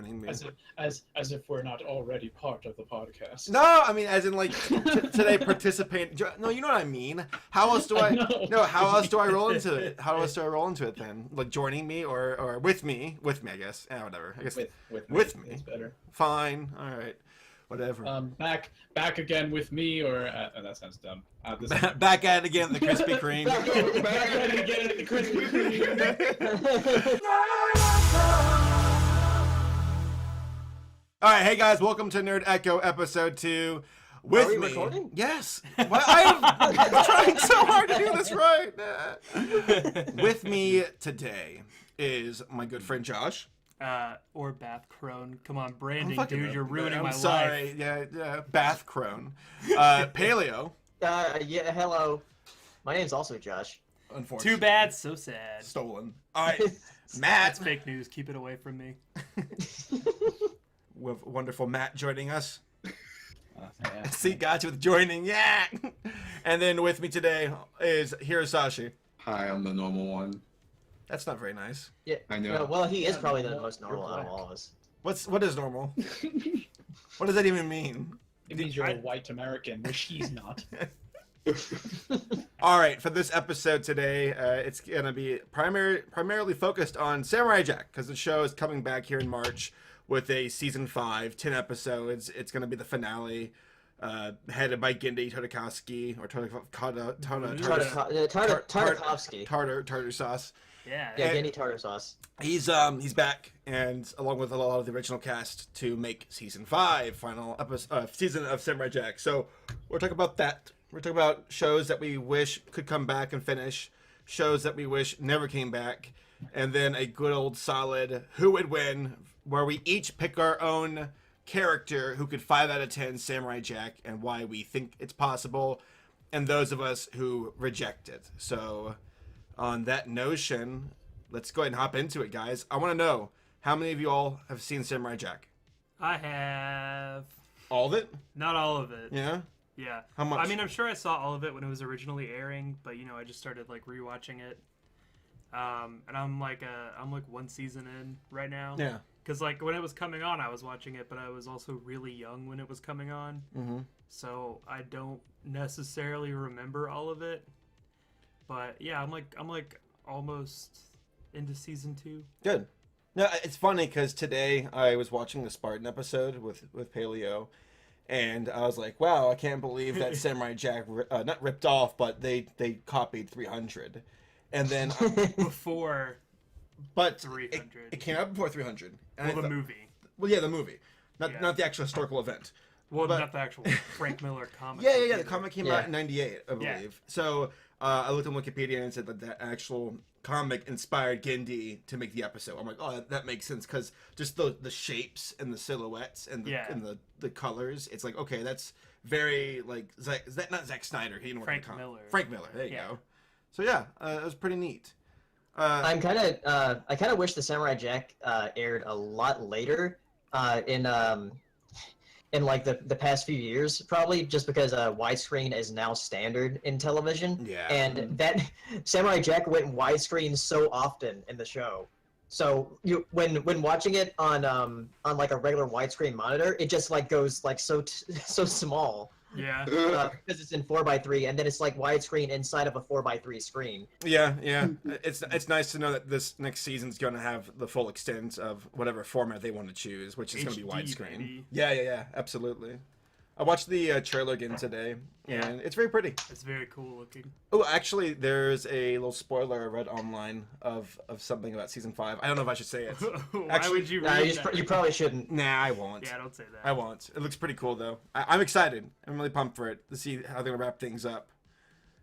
joining me. As if we're not already part of the podcast. No, I mean, as in like today participate. No, you know what I mean. How else do I? No, how else do I roll into it? How else do I roll into it then? Like joining me or with me? With me, I guess. Whatever. I guess with me. It's better. Fine. All right. Whatever. Back again with me, or that sounds dumb. Back at it again, the Krispy Kreme. back at it again at the Krispy Kreme. All right, hey guys, welcome to Nerd Echo episode 2. With Are we me, recording? yes. Well, I'm trying so hard to do this right. With me today is my good friend Josh. Or Bath Crone. Come on, branding, Fucking dude. You're ruining my sorry. life. Yeah, Bath Crone. Paleo. Yeah, hello. My name's also Josh. Unfortunately. Too bad, so sad. Stolen. All right, That's Matt. fake news. Keep it away from me. With wonderful Matt joining us. Yeah. See, got you with joining. Yeah. And then with me today is Hirasashi. Hi, I'm the normal one. That's not very nice. Yeah, I know. well, he is probably the most normal out of all of us. What is normal? What does that even mean? It means you're a white American, which he's not. All right, for this episode today, it's gonna be primarily focused on Samurai Jack because the show is coming back here in March with a season 5, 10 episodes. It's gonna be the finale, headed by Gendy Tartakovsky or Tartakovsky. Tartar sauce. Yeah, And- Gendy Tartar sauce. He's back, and along with a lot of the original cast to make season 5 final episode season of Samurai Jack. So we're talking about that. We're talking about shows that we wish could come back and finish, shows that we wish never came back, and then a good old solid who would win, where we each pick our own character who could 5 out of 10 Samurai Jack and why we think it's possible, and those of us who reject it. So on that notion, let's go ahead and hop into it, guys. I want to know, how many of you all have seen Samurai Jack? I have. All of it? Not all of it. Yeah? Yeah. How much? I mean, I'm sure I saw all of it when it was originally airing, but I just started like rewatching it. And I'm like one season in right now. Yeah. Because like when it was coming on, I was watching it, but I was also really young when it was coming on. Mm-hmm. So I don't necessarily remember all of it. But yeah, I'm like almost into season 2. Good. No, it's funny because today I was watching the Spartan episode with Paleo, and I was like, wow, I can't believe that Samurai Jack not ripped off, but they copied 300. And then Before but 300. it came out before 300. And Well, the movie. Well, yeah, the movie. Yeah. Not the actual historical event. Well, But- not the actual Frank Miller comic. Yeah. book The either. comic came Yeah. out in 98, I believe. Yeah. So I looked on Wikipedia and it said that the actual comic inspired Gendy to make the episode. I'm like, oh, that makes sense because just the shapes and the silhouettes and the colors. It's like, okay, that's very like is that not Zack Snyder? He didn't work on Frank the comic. Miller. Frank Miller. There you Yeah. go. So yeah, it was pretty neat. I kind of wish the Samurai Jack aired a lot later in like the past few years, probably just because widescreen is now standard in television. Yeah. And that Samurai Jack went widescreen so often in the show. So when watching it on like a regular widescreen monitor, it just like goes like so small. Yeah. Because it's in 4:3, and then it's like widescreen inside of a 4:3 screen. Yeah. It's nice to know that this next season's going to have the full extent of whatever format they want to choose, which is going to be HD, widescreen. baby. Yeah, absolutely. I watched the trailer again today, and it's very pretty. It's very cool looking. Oh, actually, there's a little spoiler I read online of something about season 5. I don't know if I should say it. Why Actually- would you Nah, read you, that? you probably shouldn't. Nah, I won't. Yeah, don't say that. I won't. It looks pretty cool, though. I'm excited. I'm really pumped for it to see how they're going to wrap things up.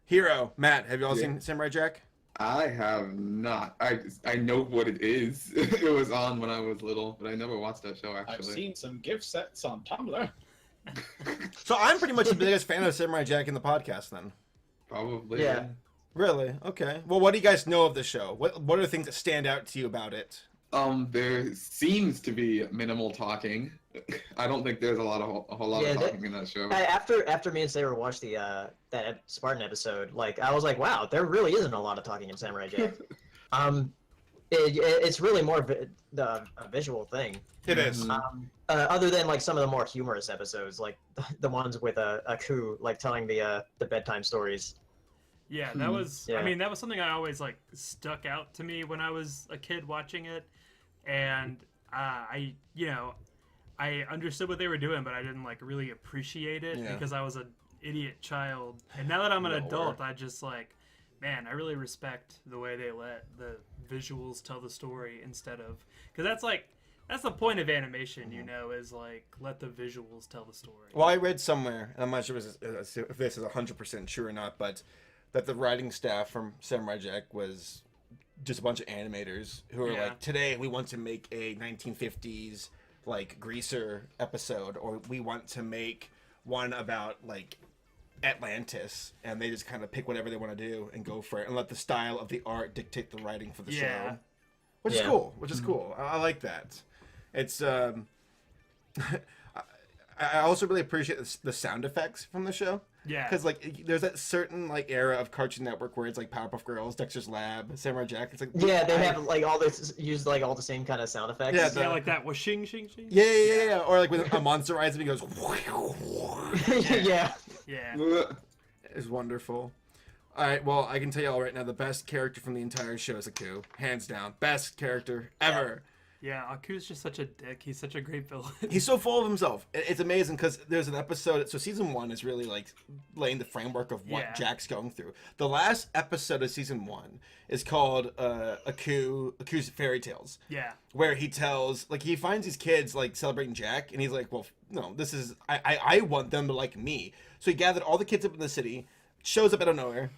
Hero, Matt, have you all seen Samurai Jack? I have not. I know what it is. It was on when I was little, but I never watched that show actually. I've seen some gift sets on Tumblr. So I'm pretty much the biggest fan of Samurai Jack in the podcast, then. Probably. Yeah. Really? Okay. Well, what do you guys know of the show? What are the things that stand out to you about it? There seems to be minimal talking. I don't think there's a whole lot Yeah, of talking in that show. After me and Saber watched that Spartan episode, like I was like, wow, there really isn't a lot of talking in Samurai Jack. it's really more a visual thing. It is. Other than like some of the more humorous episodes, like the ones with a coup, like telling the bedtime stories. Yeah, that was. Yeah. I mean, that was something I always like stuck out to me when I was a kid watching it, and I understood what they were doing, but I didn't like really appreciate it Yeah. because I was an idiot child. And now that I'm an Lower. adult, I just like, man, I really respect the way they let the visuals tell the story instead of, because that's the point of animation, you know, is like let the visuals tell the story. Well, I read somewhere, and I'm not sure if this is 100% true or not, but that the writing staff from Samurai Jack was just a bunch of animators who were Yeah. like, today we want to make a 1950s like greaser episode, or we want to make one about like Atlantis, and they just kind of pick whatever they want to do and go for it and let the style of the art dictate the writing for the Yeah. show, which is Yeah. cool. I like that. It's I also really appreciate the sound effects from the show. Yeah. Because like there's that certain like era of Cartoon Network where it's like Powerpuff Girls, Dexter's Lab, Samurai Jack. It's like Yeah, they have like all this used like all the same kind of sound effects. Yeah, Yeah, like that was shing shing shing. yeah. Or like when a monster rides and he goes, yeah. Yeah. it's wonderful. All right, well I can tell you all right now, the best character from the entire show is Aku, hands down, best character ever. Yeah, Aku's just such a dick. He's such a great villain. He's so full of himself. It's amazing because there's an episode. So season 1 is really like laying the framework of what Yeah. Jack's going through. The last episode of season 1 is called Aku's Fairy Tales, Yeah. where he tells, like, he finds these kids like celebrating Jack, and he's like, well, no, this is I want them to like me. So he gathered all the kids up in the city, shows up out of nowhere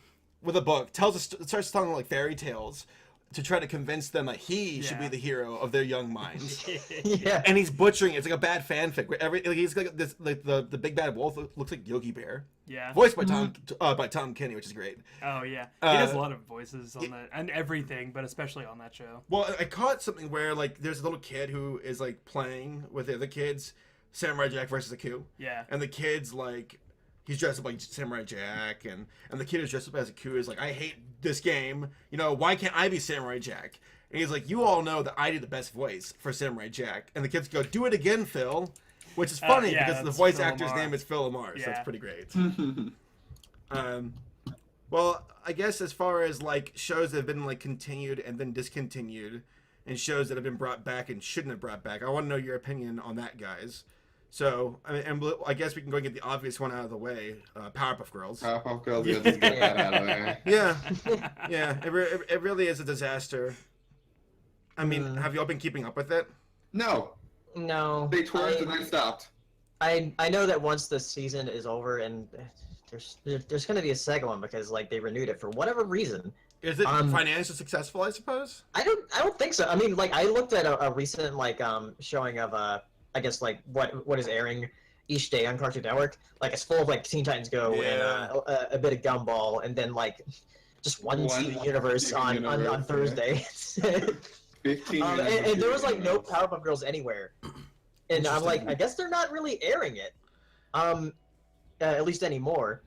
with a book, starts telling like fairy tales to try to convince them that he should be Yeah. the hero of their young minds. Yeah. And he's butchering it. It's like a bad fanfic. Where he's like this, like the big bad wolf looks like Yogi Bear, Yeah. voiced by Tom Kenny, which is great. Oh yeah. He does a Uh, lot of voices on that and everything, but especially on that show. Well, I caught something where like there's a little kid who is like playing with the other kids, Samurai Jack versus Aku, Yeah. and the kid's like, he's dressed up like Samurai Jack, and the kid who's dressed up as Aku is like, I hate this game. You know, why can't I be Samurai Jack? And he's like, you all know that I do the best voice for Samurai Jack. And the kids go, do it again, Phil. Which is funny yeah, because the that's voice Phil actor's Lamar. name is Phil Lamar, so Yeah. that's pretty great. Well, I guess as far as like shows that have been like continued and then discontinued, and shows that have been brought back and shouldn't have brought back, I want to know your opinion on that, guys. So, I mean, and I guess we can go and get the obvious one out of the way. Powerpuff Girls. Powerpuff Girls, yeah, just get that out of there. Yeah, yeah, it really is a disaster. I mean, have you all been keeping up with it? No, No. they twerked and then stopped. I know that once the season is over and there's going to be a second one because like they renewed it for whatever reason. Is it Um, financially successful, I suppose? I don't think so. I mean, like I looked at a recent like showing of I guess like what is airing each day on Cartoon Network. Like it's full of like Teen Titans Go Yeah. and a bit of Gumball, and then like just one Steven Universe Steven on Universe, Thursday. 15 and minutes. there was like no Powerpuff Girls anywhere, and I'm like, I guess they're not really airing it, at least anymore.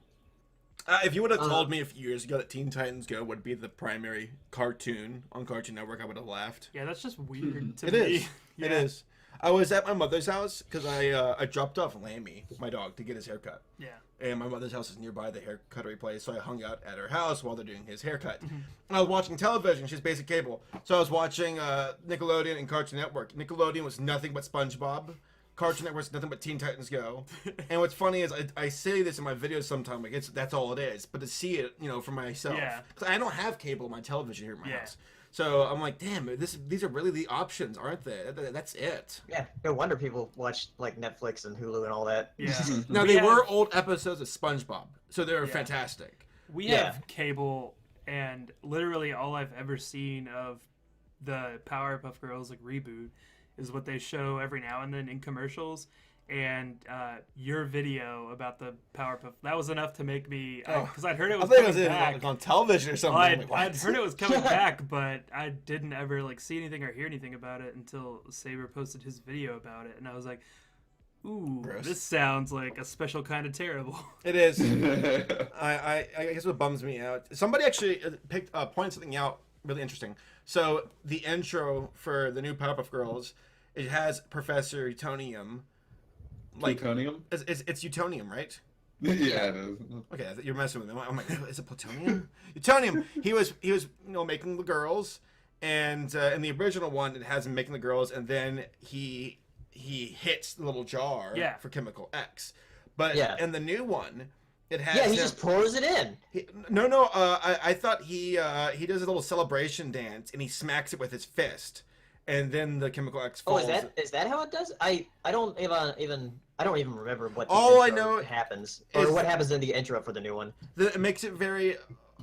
If you would have told me a few years ago that Teen Titans Go would be the primary cartoon on Cartoon Network, I would have laughed. Yeah, that's just weird to It me. is. Yeah. It is. I was at my mother's house because I dropped off Lammy, my dog, to get his haircut. Yeah. And my mother's house is nearby the haircuttery place, so I hung out at her house while they're doing his haircut. And I was watching television. She's basic cable, so I was watching Nickelodeon and Cartoon Network. Nickelodeon was nothing but SpongeBob. Cartoon Network was nothing but Teen Titans Go. And what's funny is I say this in my videos sometimes, like that's all it is. But to see it, for myself, Yeah. 'cause I don't have cable on my television here at my Yeah. house. So I'm like, damn, these are really the options, aren't they? That's it. Yeah, no wonder people watch like Netflix and Hulu and all that. Yeah. Now We they have- were old episodes of SpongeBob, so they were Yeah. fantastic. We Yeah. have cable, and literally all I've ever seen of the Powerpuff Girls like reboot is what they show every now and then in commercials. And your video about the Powerpuff, that was enough to make me, because I'd heard it I was think it coming was back. on television or something. Well, I'm like, what? I'd heard it was coming back, but I didn't ever like see anything or hear anything about it until Saber posted his video about it, and I was like, "Ooh, Gross. this sounds like a special kind of terrible." It is. I guess what bums me out. Somebody actually pointed something out really interesting. So the intro for the new Powerpuff Girls, it has Professor Utonium. Plutonium? It's Utonium, right? Yeah, it is. Okay, you're messing with me. I'm like, is it plutonium? Utonium. He was making the girls, and in the original one, it has him making the girls, and then he hits the little jar for Chemical X. But in the new one, it has he just pours it in. I thought he does a little celebration dance, and he smacks it with his fist, and then the Chemical X falls. Oh, is that how it does? I don't even remember what the All I intro know happens or what happens in the intro for the new one. It makes it very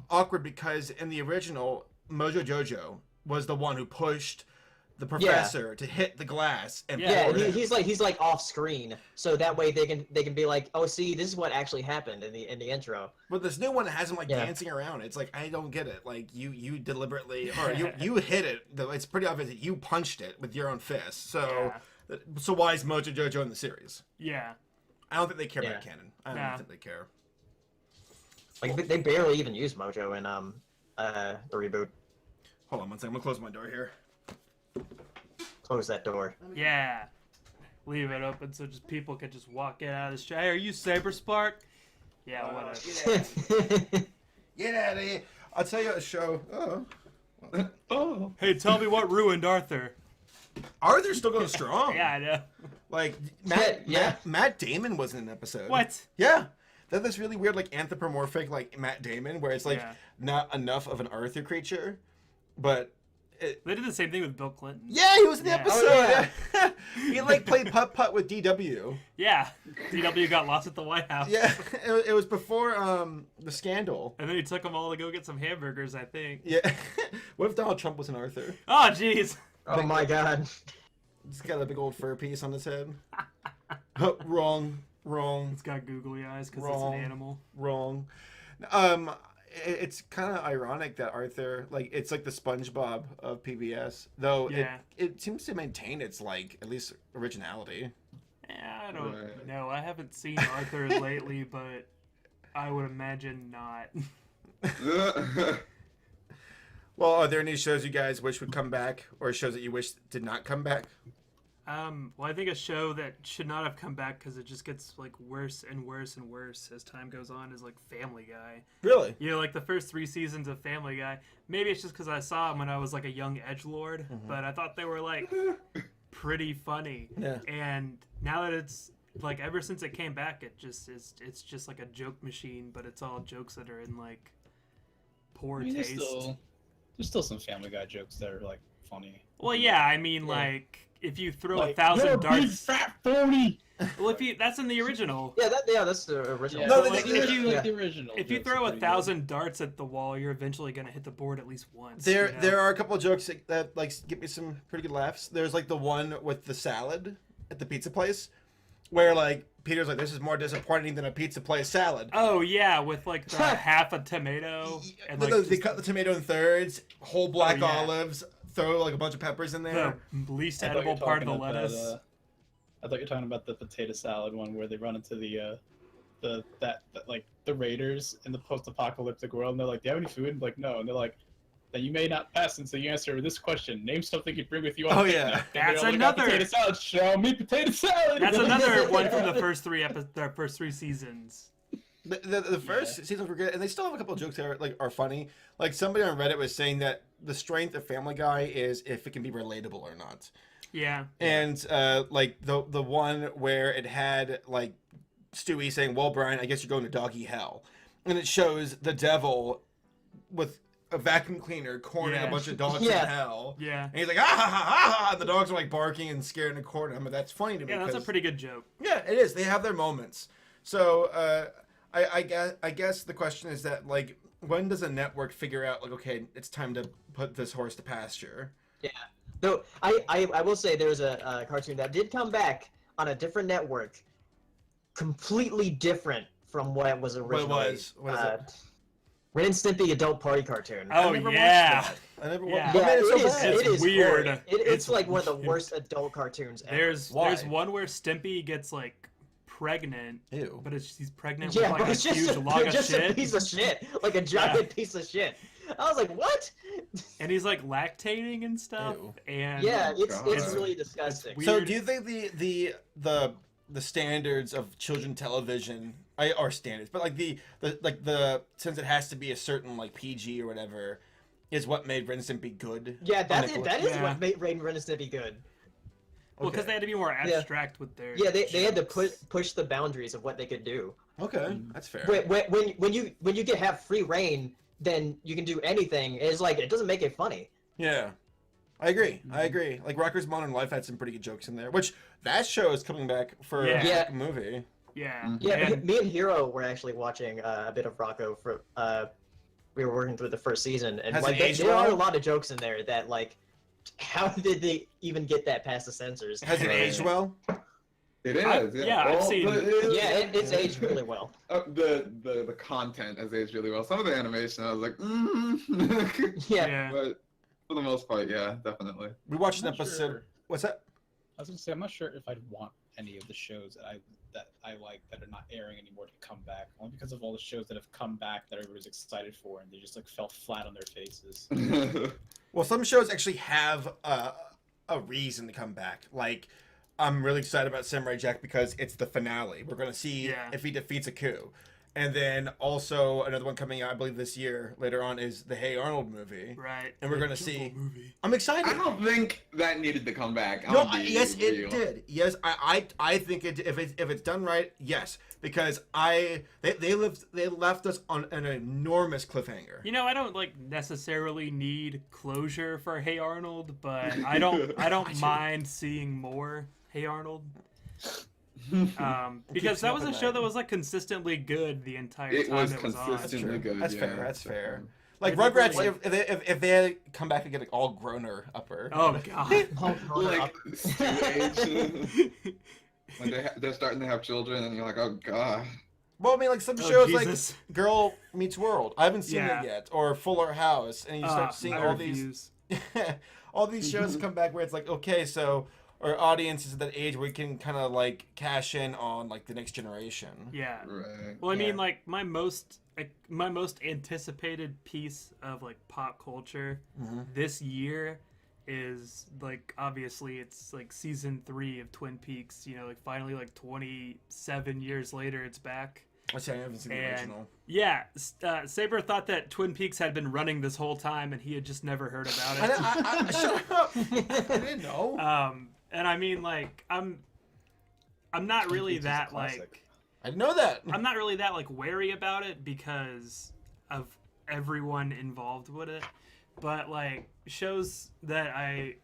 awkward because in the original, Mojo Jojo was the one who pushed the professor to hit the glass and he's like off screen, so that way they can be like, oh, see, this is what actually happened in the intro. But this new one has him dancing around. It's like, I don't get it. Like you deliberately or you hit it. It's pretty obvious that you punched it with your own fist. So why is Mojo Jojo in the series? Yeah. I don't think they care about canon. I don't think they care. Like they barely even use Mojo in the reboot. Hold on one second. I'm gonna close my door here. Close that door. Yeah. Leave it open so just people can just walk in out of the show. Hey, are you Saberspark? Yeah, whatever. Get out of here. I'll tell you a show. Oh. Hey, tell me what ruined Arthur. Arthur's still going strong. Yeah, I know. Like Matt Damon was in an episode. What? Yeah. They have this really weird like anthropomorphic like Matt Damon where it's like not enough of an Arthur creature, but they did the same thing with Bill Clinton. Yeah, he was in the episode. Oh, he like played putt-putt with DW. Yeah. DW got lost at the White House. Yeah, it was before the scandal. And then he took them all to go get some hamburgers, I think. Yeah. What if Donald Trump was an Arthur? Oh, jeez. Oh my God. He's got a big old fur piece on his head. Oh, wrong. It's got googly eyes because it's an animal. Wrong. It's kind of ironic that Arthur, like, it's like the SpongeBob of PBS, though it seems to maintain its, like, at least originality. Yeah, I don't know. I haven't seen Arthur lately, but I would imagine not. Well, are there any shows you guys wish would come back, or shows that you wish did not come back? Well, I think a show that should not have come back because it just gets like worse and worse and worse as time goes on is like Family Guy. Really? You know, like the first 3 seasons of Family Guy. Maybe it's just because I saw them when I was like a young edgelord, but I thought they were like pretty funny. Yeah. And now that it's like ever since it came back, it's just like a joke machine, but it's all jokes that are in like poor taste. There's still some Family Guy jokes that are like funny. Well, yeah, I mean like. If you throw 1,000 darts, big fat 40. Well, that's in the original. That's the original. Yeah, No, like, the original. If you throw 1,000 darts at the wall, you're eventually gonna hit the board at least once. There are a couple of jokes that like give me some pretty good laughs. There's like the one with the salad at the pizza place, where like Peter's like, "This is more disappointing than a pizza place salad." Oh yeah, with like the half a tomato and like they cut the tomato in thirds, whole black olives. Throw like a bunch of peppers in there. The least edible part of the lettuce. I thought you were talking about the potato salad one where they run into the raiders in the post-apocalyptic world, and they're like, "Do you have any food?" And like, "No," and they're like, "Then you may not pass until you answer this question. Name something you'd bring with you on picnic." That's like, another potato salad. Show me potato salad. That's another one from the first 3 seasons. The first seasons were good, and they still have a couple of jokes that are funny. Like somebody on Reddit was saying that the strength of Family Guy is if it can be relatable or not. Yeah. And like the one where it had like Stewie saying, "Well, Brian, I guess you're going to doggy hell," and it shows the devil with a vacuum cleaner cornering a bunch of dogs in hell. Yeah. And he's like, "Ah ha ha ha ha!" And the dogs are like barking and scared in a corner. I mean, that's funny to me. Yeah, that's a pretty good joke. Yeah, it is. They have their moments. So I guess the question is that like, when does a network figure out like, okay, it's time to put this horse to pasture? Yeah. No, I will say there's a cartoon that did come back on a different network, completely different from what it was originally. What is it? Ren and Stimpy adult party cartoon. Oh yeah. I never Yeah. watched that. It is weird. Horrid. It's like one of the worst adult cartoons ever. There's one where Stimpy gets like pregnant. Ew. But he's pregnant Yeah, with but like it's a huge log of just shit. a piece of shit, like a giant piece of shit. I was like, what? and he's like lactating and stuff. Ew. And Yeah, it's God. really disgusting. It's So weird. do you think the standards of children television are standards, but like the since it has to be a certain like PG or whatever, is what made Ren and Stimpy good? Yeah, on that Nickelodeon? is Yeah. what made Raiden Ren and Stimpy good. Well, because Okay. they had to be more abstract with their. Yeah, they had to jokes. push the boundaries of what they could do. Okay, that's fair. When you get have free reign, then you can do anything. It's like it doesn't make it funny. Yeah, I agree. I agree. Like Rocko's Modern Life had some pretty good jokes in there, which that show is coming back for Yeah. a Yeah. movie. Yeah. Yeah, And- me and Hiro were actually watching a bit of Rocco for. We were working through the first season, and Has like it aged there are a well? lot of jokes in there that like, how did they even get that past the censors? Has it Right. aged well? It is. yeah, I've seen- Yeah, it's aged really well. The content has aged really well. Some of the animation, I was like, Yeah. yeah. but for the most part, yeah, definitely. We watched an I'm not episode. sure. What's that? I was gonna say I'm not sure if I'd want any of the shows that I like that are not airing anymore to come back, only because of all the shows that have come back that everybody's excited for, and they just like fell flat on their faces. Well, some shows actually have a reason to come back. Like, I'm really excited about Samurai Jack because it's the finale. We're going to see Yeah. if he defeats Aku. And then also another one coming out, I believe this year, later on, is the Hey Arnold movie. Right. And we're The gonna Jumbo see- movie. I'm excited. I don't think that needed to come back. No, I'll be yes, it real. did. Yes, I think it. If it's done right, yes, because they left us on an enormous cliffhanger. You know, I don't like necessarily need closure for Hey Arnold, but I don't mind seeing more Hey Arnold. Because that was a show that was like consistently good the entire It time was it was on. consistently good. That's yeah. fair. That's fair. Like Like, Rugrats, like- if they come back and get like all growner upper. Oh god. Like age, when they're starting to have children, and you're like, oh god. Well, I mean, like some Oh, shows Jesus. like Girl Meets World. I haven't seen Yeah. it yet, or Fuller House, and you start seeing I all these refuse. all these shows come back where it's like, okay, so our audience is at that age where we can kind of like cash in on like the next generation. Yeah. Right. Well, I mean, Yeah. like my most anticipated piece of like pop culture Mhm. this year is like obviously it's like season 3 of Twin Peaks. You know, like finally like 27 years later, it's back. I haven't seen the And- original. Yeah, Saber thought that Twin Peaks had been running this whole time, and he had just never heard about it. I shut up. I didn't know. And I mean, like, I'm not really Peaks is a that classic. like. I didn't know that. I'm not really that like wary about it because of everyone involved with it, but like shows that I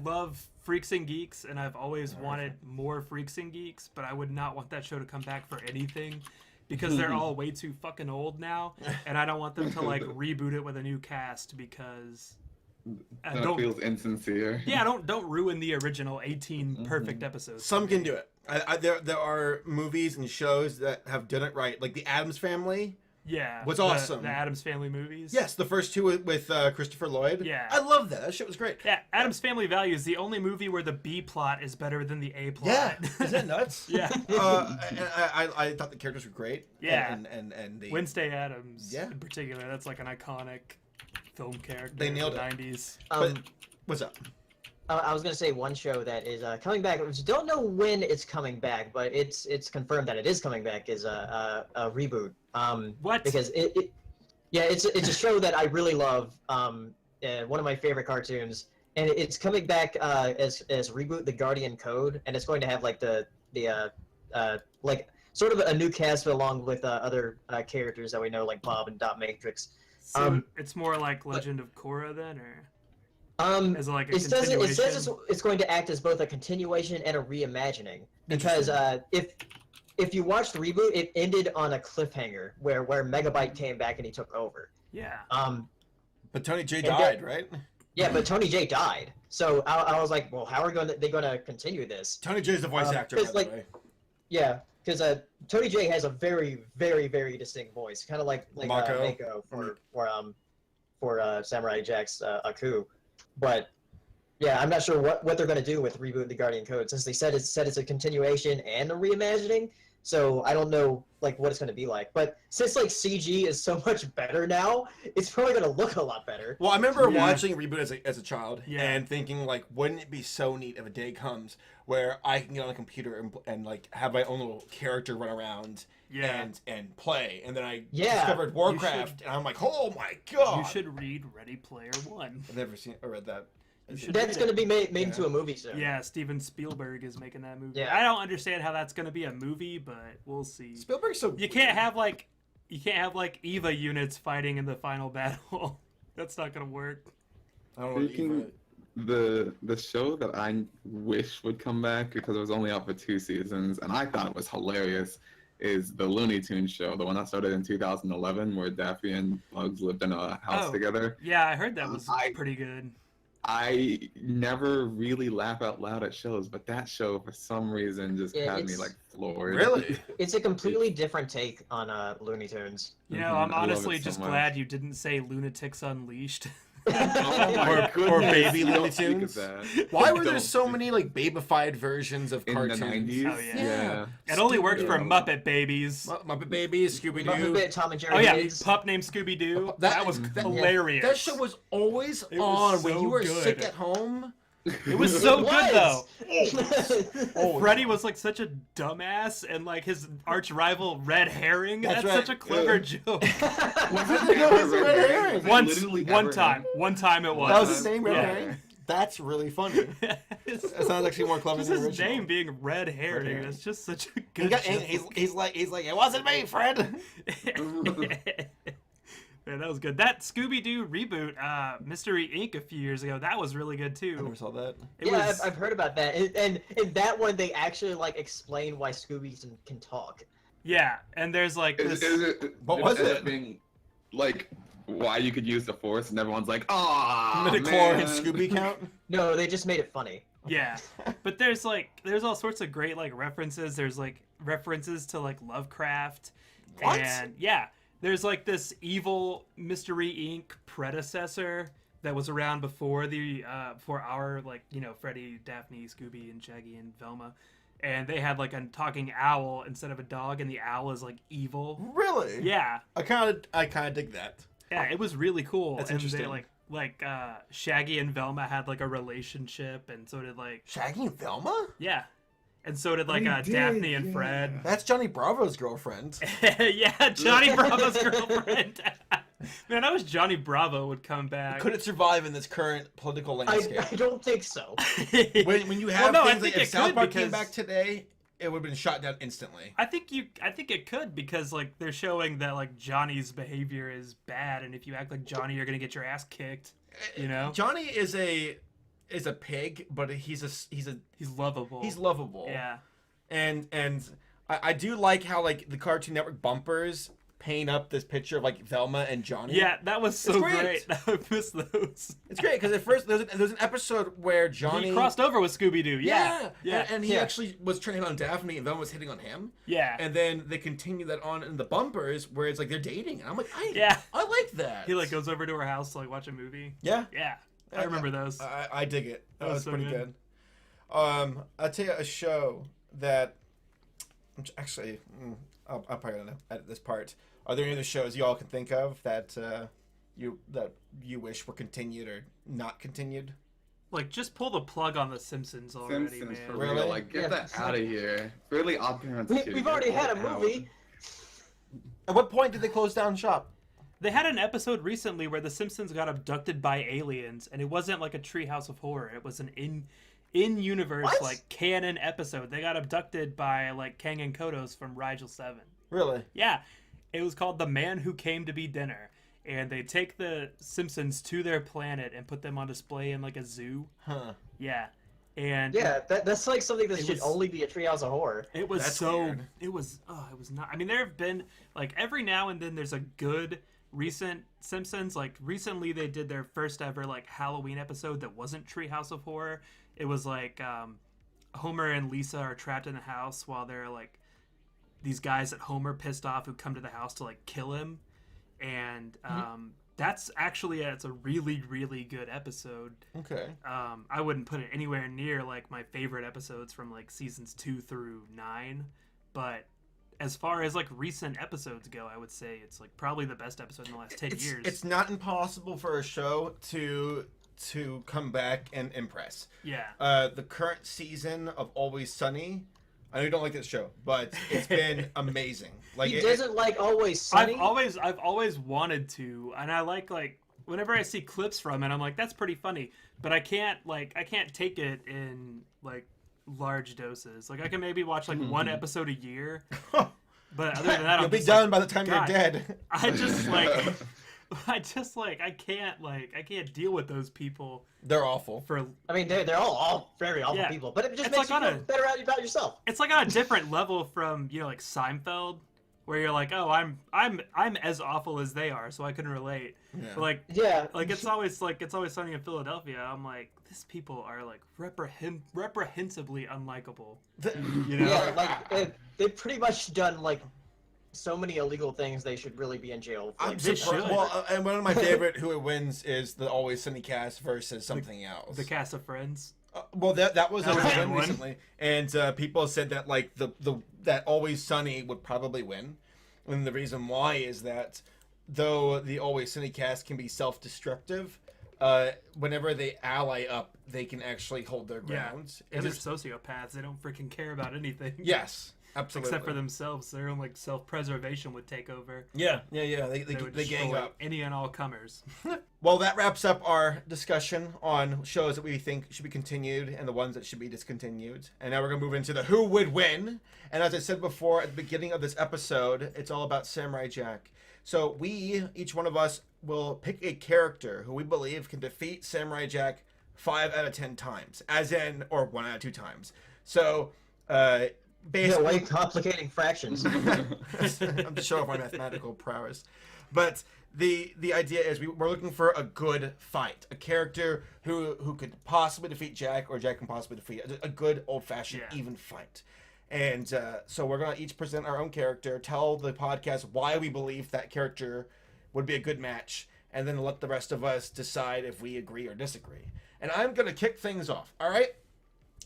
love Freaks and Geeks, and I've always wanted more Freaks and Geeks, but I would not want that show to come back for anything because they're all way too fucking old now, and I don't want them to like reboot it with a new cast because That don't feels insincere. yeah don't ruin the original 18 perfect episodes. Some can do it. There are movies and shows that have done it right, like the Addams Family. Yeah, Was the- awesome. The Addams Family movies. Yes, the first two with Christopher Lloyd. Yeah. I love that. That shit was great. Yeah, Addams Family Values, the only movie where the B plot is better than the A plot. Yeah, isn't that nuts? Yeah. And I thought the characters were great. Yeah. and the Wednesday Addams, Yeah. in particular, that's like an iconic film character. They nailed in the it. 90s. But what's up? I was gonna say one show that is coming back. Which don't know when it's coming back, but it's confirmed that it is coming back. Is a reboot. What? Because it's a show that I really love. One of my favorite cartoons, and it's coming back as reboot the Guardian Code, and it's going to have like the like sort of a new cast along with other characters that we know like Bob and Dot Matrix. So it's more like Legend of Korra then, or as like a It says continuation? it's going to act as both a continuation and a reimagining because if you watch the reboot, it ended on a cliffhanger where Megabyte came back and he took over. Yeah. But Tony J And died, then- right? Yeah, but Tony J died, so I was like, well, how are they going to continue this? Tony J is the voice actor, by it's the like- way. Yeah, because Tony J has a very, very, very distinct voice, kind of like Mako. Mako for Samurai Jack's Aku, but Yeah, I'm not sure what they're going to do with Reboot the Guardian Code, since they said it's a continuation and a reimagining. So I don't know like what it's going to be like. But since like CG is so much better now, it's probably going to look a lot better. Well, I remember Yeah. watching Reboot as a child Yeah. and thinking like, wouldn't it be so neat if a day comes where I can get on a computer and like have my own little character run around Yeah. and play, and then I Yeah. discovered Warcraft, and I'm like, oh my god! You should read Ready Player One. I've never seen or read that. You should That's read going to it. be made Yeah. into a movie soon. Yeah, Steven Spielberg is making that movie. Yeah. I don't understand how that's gonna be a movie, but we'll see. Spielberg's so You can't have like EVA units fighting in the final battle. That's not gonna work. I don't know. Speaking the show that I wish would come back because it was only out for 2 seasons and I thought it was hilarious is the Looney Tunes show, the one that started in 2011 where Daffy and Bugs lived in a house Oh. together. Yeah, I heard that was I- pretty good. I never really laugh out loud at shows, but that show for some reason just Yeah, had me it's- like floored. Really? It's a completely different take on Looney Tunes. You know, Mhm, I'm I love it honestly so just much. glad you didn't say Lunatics Unleashed. Oh my Or goodness, Baby don't Looney speak of Tunes? that. Why were there Don't so speak- many like babified versions of in cartoons? the 90s? Oh, yeah. Yeah. It only worked for Stupid. Muppet Babies. Muppet Babies, Scooby Muppet Doo. Bit, Tom and Jerry Oh yeah, Kids. Pup Named Scooby Doo. That was that- hilarious. That show was always It was on when so you were good. sick at home. It was so good though. Oh, Freddy was like such a dumbass, and like his arch rival Red Herring. That's That's right. such a clever Yeah. joke. Was it a red herring? Was it Once, literally one ever time, him? one time it was. That was his name, Red Yeah. Herring? That's really funny. That sounds actually more clever Just than the his original. name being Red Herring. Herring. That's just such a He good. got, joke. he's like, it wasn't me, Fred. Man, that was good. That Scooby Doo reboot, Mystery Inc. a few years ago, that was really good I too. never saw that. It Yeah, was, I've heard about that. And in that one, they actually like explain why Scooby can talk. yeah, and there's like Is, this. is it, What was ended it? up being like why you could use the Force, and everyone's like, "Ah, Midichlorian man." Scooby count? No, they just made it funny. Yeah, but there's all sorts of great like references. There's like references to like Lovecraft, What? and yeah, there's like this evil Mystery Inc. predecessor that was around before for our like Freddy, Daphne, Scooby, and Shaggy and Velma, and they had like a talking owl instead of a dog, and the owl is like evil. Really? Yeah, I kind of dig that. yeah, it was really cool. That's and interesting. They like Shaggy and Velma had like a relationship, and so did like Shaggy and Velma? yeah. And so did like They did, Daphne and yeah. Fred. That's Johnny Bravo's girlfriend. Yeah, Johnny Bravo's girlfriend. Man, I wish Johnny Bravo would come back. Could it survive in this current political landscape? I don't think so. when you have Well, no, I things like think if it South could Park came because- back today, it would have been shot down instantly. I think it could because like they're showing that like Johnny's behavior is bad, and if you act like Johnny, you're gonna get your ass kicked. You know, Johnny is a pig, but he's lovable. lovable. Yeah. And I do like how like the Cartoon Network bumpers paint up this picture of like Velma and Johnny. Yeah, that was so great. great. I miss those. It's great because at first there's an episode where Johnny He crossed over with Scooby Doo. Yeah. Yeah. And he Yeah. actually was turning on Daphne and Velma was hitting on him. Yeah. And then they continue that on in the bumpers where it's like they're dating. And I'm like, Yeah. I like that. He like goes over to her house to like watch a movie. Yeah. Yeah. I remember those. I dig it. That That was was so pretty good. good. I'll tell you a show that actually I'm probably gonna edit this part. Are there any other shows you all can think of that you wish were continued or not continued? Like, just pull the plug on The Simpsons already, Simpsons man. for Really? real. Like, get Yeah. that out of here. Really, Odd Parents too. We've Get already had a that out. movie. At what point did they close down shop? They had an episode recently where The Simpsons got abducted by aliens, and it wasn't like a Treehouse of Horror. It was an in-universe, What? like, canon episode. They got abducted by, like, Kang and Kodos from Rigel 7. Really? Yeah. It was called The Man Who Came to Be Dinner. And they take the Simpsons to their planet and put them on display in, like, a zoo. Huh. Yeah. And Yeah, that's like something that It should was- only be a Treehouse of Horror. it was That's so weird. it was not. I mean, there have been like every now and then there's a good recent Simpsons. Like recently they did their first ever like Halloween episode that wasn't Treehouse of Horror. It was like Homer and Lisa are trapped in the house while they're like these guys that Homer pissed off who come to the house to like kill him, and That's actually it's a really really good episode. Okay. I wouldn't put it anywhere near like my favorite episodes from like seasons 2 through 9, but as far as like recent episodes go, I would say it's like probably the best episode in the last 10 years. It's not impossible for a show to come back and impress. Yeah. The current season of Always Sunny, I know you don't like this show, but it's been amazing. Like He doesn't like Always Sunny. I've always wanted to, and I like whenever I see clips from it, I'm like, that's pretty funny, but I can't take it in like large doses. Like I can maybe watch like one episode a year, but other than that, You'll I'm be just done like, by the time God, you're dead. I can't deal with those people They're awful. for. I mean, they're all very awful Yeah. people, but it just It's makes like you on feel a- better about yourself. It's like on a different level from like Seinfeld, where you're like, oh, I'm as awful as they are, so I can relate. Yeah. But like Yeah. it's always Sunny in Philadelphia. I'm like, these people are like reprehensibly unlikable. You know? Yeah, like they've pretty much done like so many illegal things. They should really be in jail. For, I'm like, they surprised. should. Well, and one of my favorite who it wins is the Always Sunny cast versus something else. The cast of Friends. Well, that was a That was a win good one. recently, and people said that like the that Always Sunny would probably win, and the reason why is that though the Always Sunny cast can be self-destructive, whenever they ally up, they can actually hold their Yeah. ground. And And they're sociopaths. They don't freaking care about anything. yes, absolutely. Except for themselves. Their own like self-preservation would take over. Yeah. They would gang destroy up. any and all comers. Well, that wraps up our discussion on shows that we think should be continued and the ones that should be discontinued. And now we're going to move into the who would win. And as I said before at the beginning of this episode, it's all about Samurai Jack. So each one of us, will pick a character who we believe can defeat Samurai Jack 5 out of 10 times. As in, or 1 out of 2 times. So, Yeah, basically... way complicating fractions. I'm just showing off my mathematical prowess. But the idea is we're looking for a good fight, a character who could possibly defeat Jack, or Jack can possibly defeat a good old-fashioned even fight. And so we're gonna each present our own character, tell the podcast why we believe that character would be a good match, and then let the rest of us decide if we agree or disagree. And I'm gonna kick things off. All right.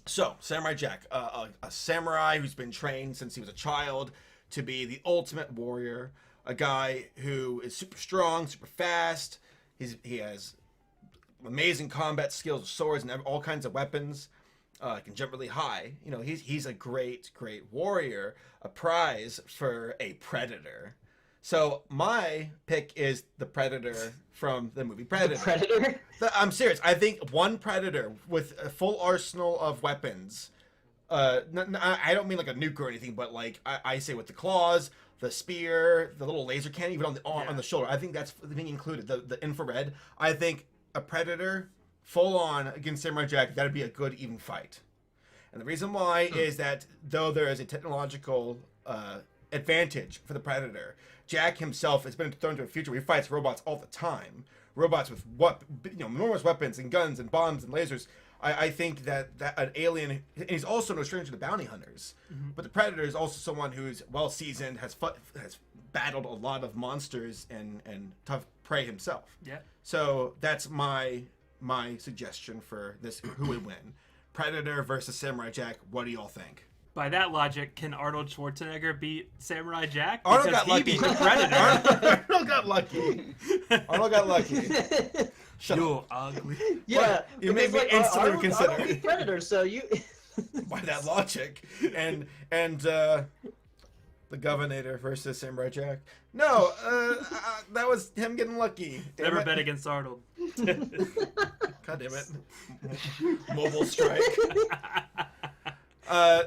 So, Samurai Jack, a samurai who's been trained since he was a child to be the ultimate warrior, a guy who is super strong, super fast. He has amazing combat skills, swords, and all kinds of weapons. Can jump really high. You know, he's a great warrior, a prize for a predator. So my pick is the Predator from the movie Predator. The Predator? I'm serious. I think one Predator with a full arsenal of weapons. I don't mean like a nuke or anything, but like I say with the claws, the spear, the little laser cannon, even on the shoulder. I think that's being included. The infrared. I think a Predator full on against Samurai Jack, that'd be a good even fight. And the reason why is that though there is a technological advantage for the Predator, Jack himself has been thrown into a future where he fights robots all the time. Robots with enormous weapons and guns and bombs and lasers. I think that an alien, and he's also no stranger to bounty hunters. Mm-hmm. But the Predator is also someone who's well seasoned, has battled a lot of monsters and tough prey himself. Yeah. So that's my suggestion for this who would win. Predator versus Samurai Jack. What do y'all think? By that logic, can Arnold Schwarzenegger beat Samurai Jack? Arnold Because got lucky. He beat the Predator. Arnold got lucky. Arnold got lucky. Shut You're up. ugly. Yeah, You made me because, instantly Arnold reconsider. beat Predator, so you. By that logic. And the Governor versus Samurai Jack. No, that was him getting lucky. Damn Never it. bet against Arnold. God damn it. Mobile strike.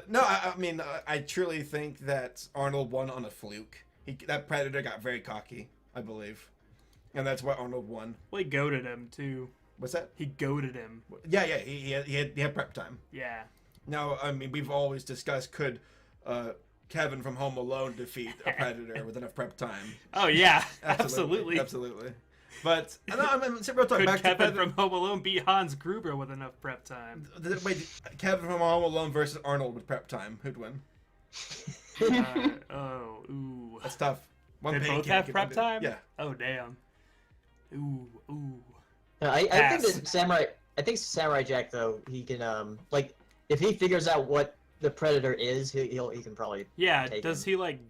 No, I mean, I truly think that Arnold won on a fluke. That Predator got very cocky, I believe. And that's why Arnold won. Well, he goaded him, too. What's that? He goaded him. Yeah, he had prep time. Yeah. Now, I mean, we've always discussed, could Kevin from Home Alone defeat a Predator with enough prep time? Oh, yeah. Absolutely. Absolutely. But, no, I mean, real talk, Could back to Kevin Predator. from Home Alone beat Hans Gruber with enough prep time? Wait, Kevin from Home Alone versus Arnold with prep time. Who'd win? Ooh. That's tough. They pain both can't have get prep into- time? Yeah. Oh, damn. Ooh, ooh. I think Pass. that Samurai Jack though, he can like if he figures out what the Predator is, he can probably Yeah, take does him. he like?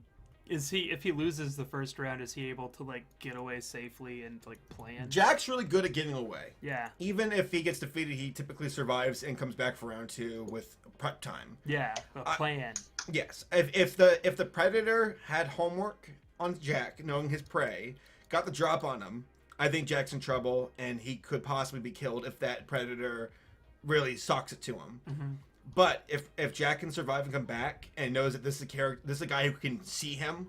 Is he if he loses the first round, is he able to like get away safely and like plan? Jack's really good at getting away. Yeah, Even if he gets defeated, he typically survives and comes back for round 2 with prep time. yeah, a plan. Yes, if the Predator had homework on Jack, knowing his prey, got the drop on him, I think Jack's in trouble, and he could possibly be killed if that Predator really socks it to him. Mm-hmm. But if Jack can survive and come back and knows that this is a guy who can see him,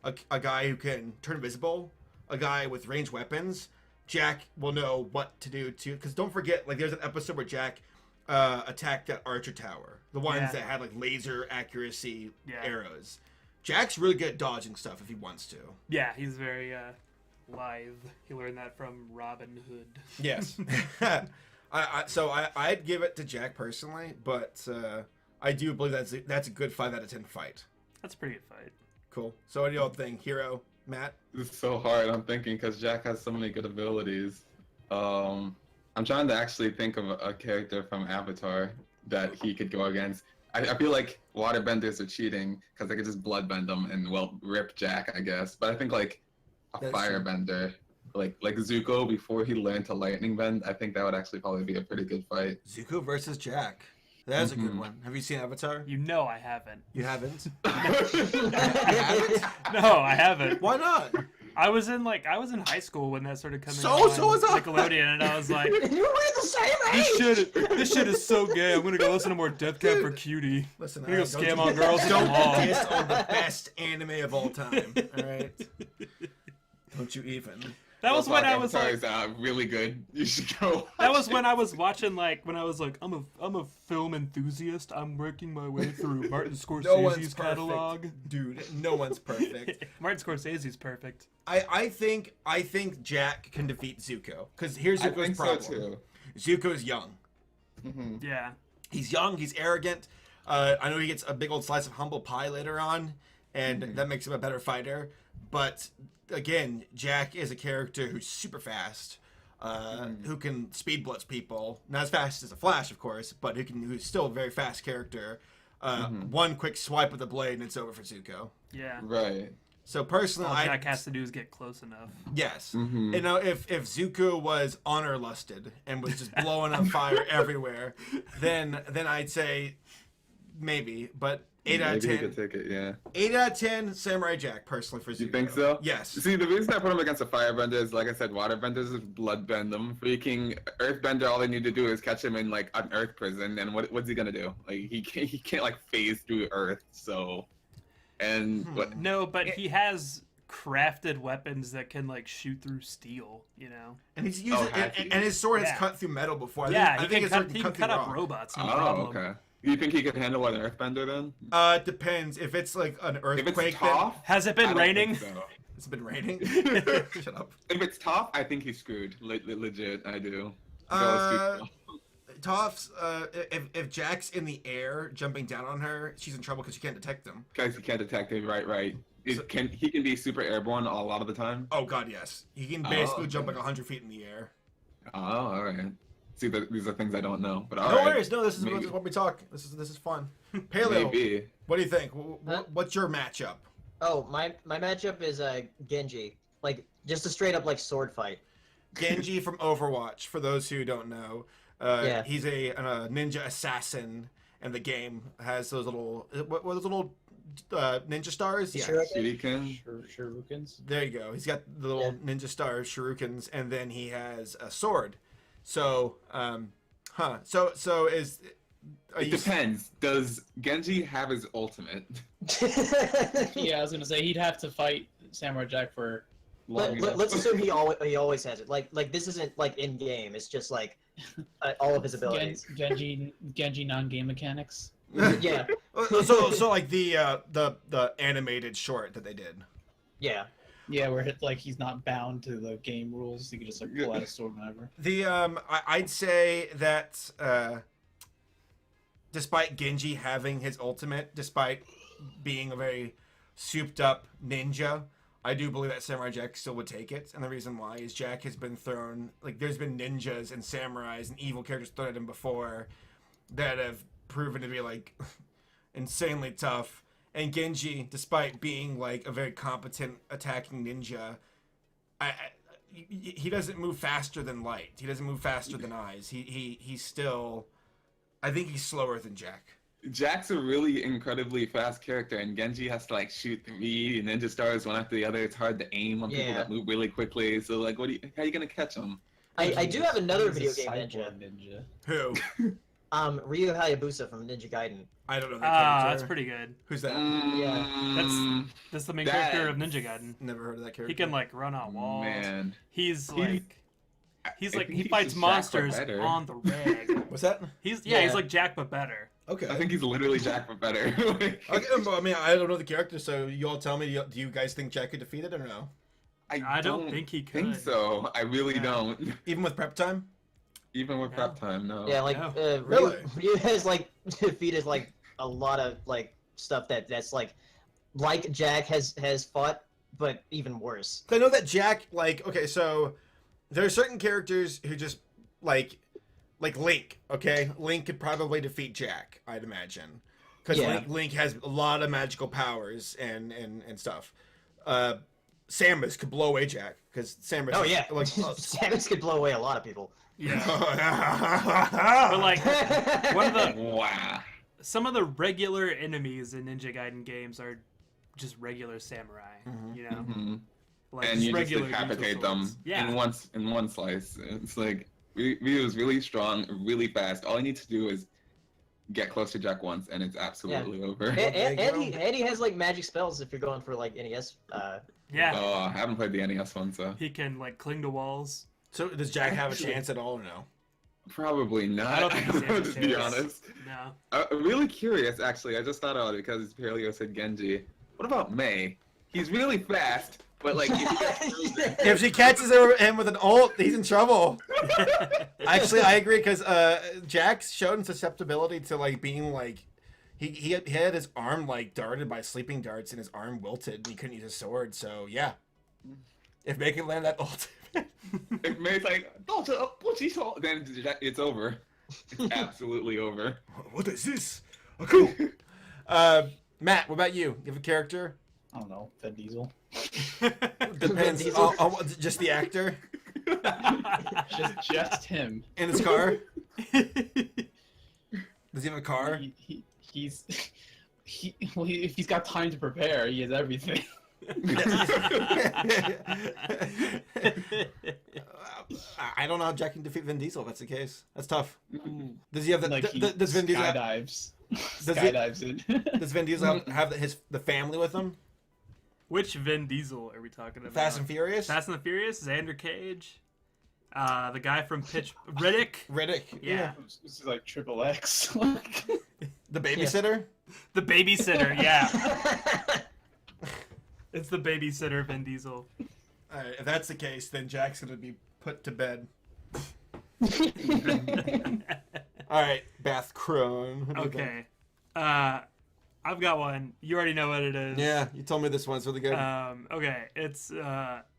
a guy who can turn invisible, a guy with ranged weapons, Jack will know what to do to. Because don't forget, like there's an episode where Jack attacked that Archer Tower, the ones Yeah. that had like laser accuracy Yeah. arrows. Jack's really good at dodging stuff if he wants to. Yeah, he's very lithe. He learned that from Robin Hood. Yes. I'd give it to Jack personally, but I do believe that's a good 5 out of 10 fight. That's a pretty good fight. Cool. So what do y'all think, Hero, Matt? It's so hard. I'm thinking because Jack has so many good abilities. I'm trying to actually think of a character from Avatar that he could go against. I feel like waterbenders are cheating because they could just bloodbend them and rip Jack, I guess. But I think like a That's true. firebender, like Zuko before he learned to lightning bend, I think that would actually probably be a pretty good fight. Zuko versus Jack. That's a good Mhm. one. Have you seen Avatar? You know I haven't. You haven't? No, I haven't. Why not? I was in high school when that started coming So on was I. Nickelodeon, and I was like, You were the same age. this shit is so gay. I'm gonna go listen to more Death Cab for Cutie. Listen, I'm gonna go don't scam do- on girls at the Don't mall. diss on the best anime of all time. All right. Don't you even? That was when I was Avatar like, is really good. You should go. that was watch when it. I was watching when I was like, I'm a film enthusiast. I'm working my way through Martin No one's Scorsese's perfect, catalog. dude. No one's perfect. Martin Scorsese's perfect. I think Jack can defeat Zuko because here's I Zuko's think so problem. too. Zuko's young. hmm Yeah. He's young. He's arrogant. I know he gets a big old slice of humble pie later on, and that makes him a better fighter. But again, Jack is a character who's super fast, who can speed blitz people. Not as fast as a Flash, of course, but who's still a very fast character. One quick swipe of the blade and it's over for Zuko. Yeah. Right. So personally, All Jack has to do is get close enough. yes. Mhm. You know, if Zuko was honor lusted and was just blowing up fire everywhere, then I'd say maybe. But 8 out of Maybe he 10. could take it. Yeah. 8 out of 10, Samurai Jack, personally, for Zuko. You think so? Yes. See, the reason I put him against a firebender is, like I said, waterbenders is bloodbend them. Freaking earthbender, all they need to do is catch him in like an earth prison, and what's he gonna do? Like he can't like phase through earth. So, and what? No, but he has crafted weapons that can like shoot through steel. You know. And he's using has he? and his sword has Yeah. cut through metal before. Yeah, I he think can his cut. sword He can through cut up rock. robots. No Oh, problem. okay. You think he could handle an earthbender then? It depends. If it's like an If earthquake, it's then tough, Has it I been don't raining? think so. it's been raining. Shut up. If it's tough, I think he's screwed. Legit, I do. Uh, Toph's, if Jack's in the air jumping down on her, she's in trouble because she can't detect them. Guys, he can't detect him. Right. He can be super airborne a lot of the time. Oh god, yes. He can basically okay. jump like 100 feet in the air. Oh, all right. See, these are things I don't know. But all No right. worries. No, this is Maybe. what we talk. This is fun. Paleo, Maybe. what do you think? Huh? What's your matchup? Oh, my matchup is Genji. Like just a straight up like sword fight. Genji from Overwatch. For those who don't know, Yeah. he's a ninja assassin, and the game has those little what are those little ninja stars? Yeah. Shuriken? Shuriken. Shurikens. There you go. He's got the little ninja stars, shurikens, and then he has a sword. So, So is are It you depends. Does Genji have his ultimate? Yeah, I was gonna say he'd have to fight Samurai Jack for long enough. Let's assume he always has it. Like this isn't like in game. It's just like all of his abilities. Genji non-game mechanics. Yeah, so like the animated short that they did. yeah. Yeah, where he's not bound to the game rules. He can just like pull out a sword whenever. The I'd say that despite Genji having his ultimate, despite being a very souped up ninja, I do believe that Samurai Jack still would take it, and the reason why is Jack has been thrown, like, there's been ninjas and samurais and evil characters thrown at him before that have proven to be, like, insanely tough. And Genji, despite being, like, a very competent attacking ninja, he doesn't move faster than light. He doesn't move faster than eyes. He's still, I think he's slower than Jack. Jack's a really incredibly fast character, and Genji has to like shoot 3 ninja stars one after the other. It's hard to aim on people that move really quickly. So like, how are you gonna catch them? I do have another He's video a game cyborg ninja. ninja. Who? Ryu Hayabusa from Ninja Gaiden. I don't know that character. That's pretty good. Who's that? That's the main character of Ninja Gaiden. Never heard of that character. He can like run on walls. Man, He's I like think he he's fights just Jack, but monsters better. on the reg. What's that? He's Yeah. like Jack but better. Okay. I think he's literally Jack but better. Okay, I mean, I don't know the character, so you all tell me. Do you guys think Jack could defeat it or no? I don't think he could. think so. I really Yeah. don't. Even with prep time? Even with prep time, no. Yeah, like No. Really? Ryu has like defeated like a lot of like stuff that's like Jack has fought, but even worse. I know that Jack, like, okay, so there are certain characters who just like Link. Okay, Link could probably defeat Jack, I'd imagine, because Yeah. Link has a lot of magical powers and stuff. Samus could blow away Jack because Samus. Oh yeah, like. Samus could blow away a lot of people. Yeah. But like one of the Wow. some of the regular enemies in Ninja Gaiden games are just regular samurai. You know, hmm like And you just regular decapitate ninja them swords. Yeah. in one slice. It's like Ryu is really strong, really fast. All you need to do is get close to Jack once, and it's absolutely over. And he has like magic spells if you're going for like NES. Yeah. Oh, I haven't played the NES one, so He can like cling to walls. So does Jack have a chance at all or no? probably not. I don't think he's I'll able just to. be honest. No. I'm really curious, actually. I just thought about it because Paleo said Genji. What about Mei? He's really fast, but like if he gets frozen- If she catches him with an ult, he's in trouble. Actually, I agree because Jack's shown susceptibility to like being like he had his arm like darted by sleeping darts and his arm wilted and he couldn't use his sword. So yeah, if May can land that ult, if Mei's like, then it's over. It's absolutely over. what is this? A coup. Matt, what about you? You have a character? I don't know, Vin Diesel. Depends Diesel? on just the actor Just him. in his car. Does he have a car? If he's got time to prepare, he has everything. I don't know how Jack can defeat Vin Diesel if that's the case. That's tough. Does he have the? Like he does Vin Diesel? skydives. Does he- Skydives in. Does Vin Diesel have the family with him? Which Vin Diesel are we talking about? Fast and Furious. Fast and the Furious, Xander Cage, the guy from Riddick, Riddick. Yeah. This is like triple X. The babysitter. the babysitter. Yeah, it's the babysitter Vin Diesel. All right, if that's the case, then Jack's gonna be put to bed. All right, Bath Crone. What do you think? Okay, I've got one. You already know what it is. Yeah, you told me this one's really good. Okay, it's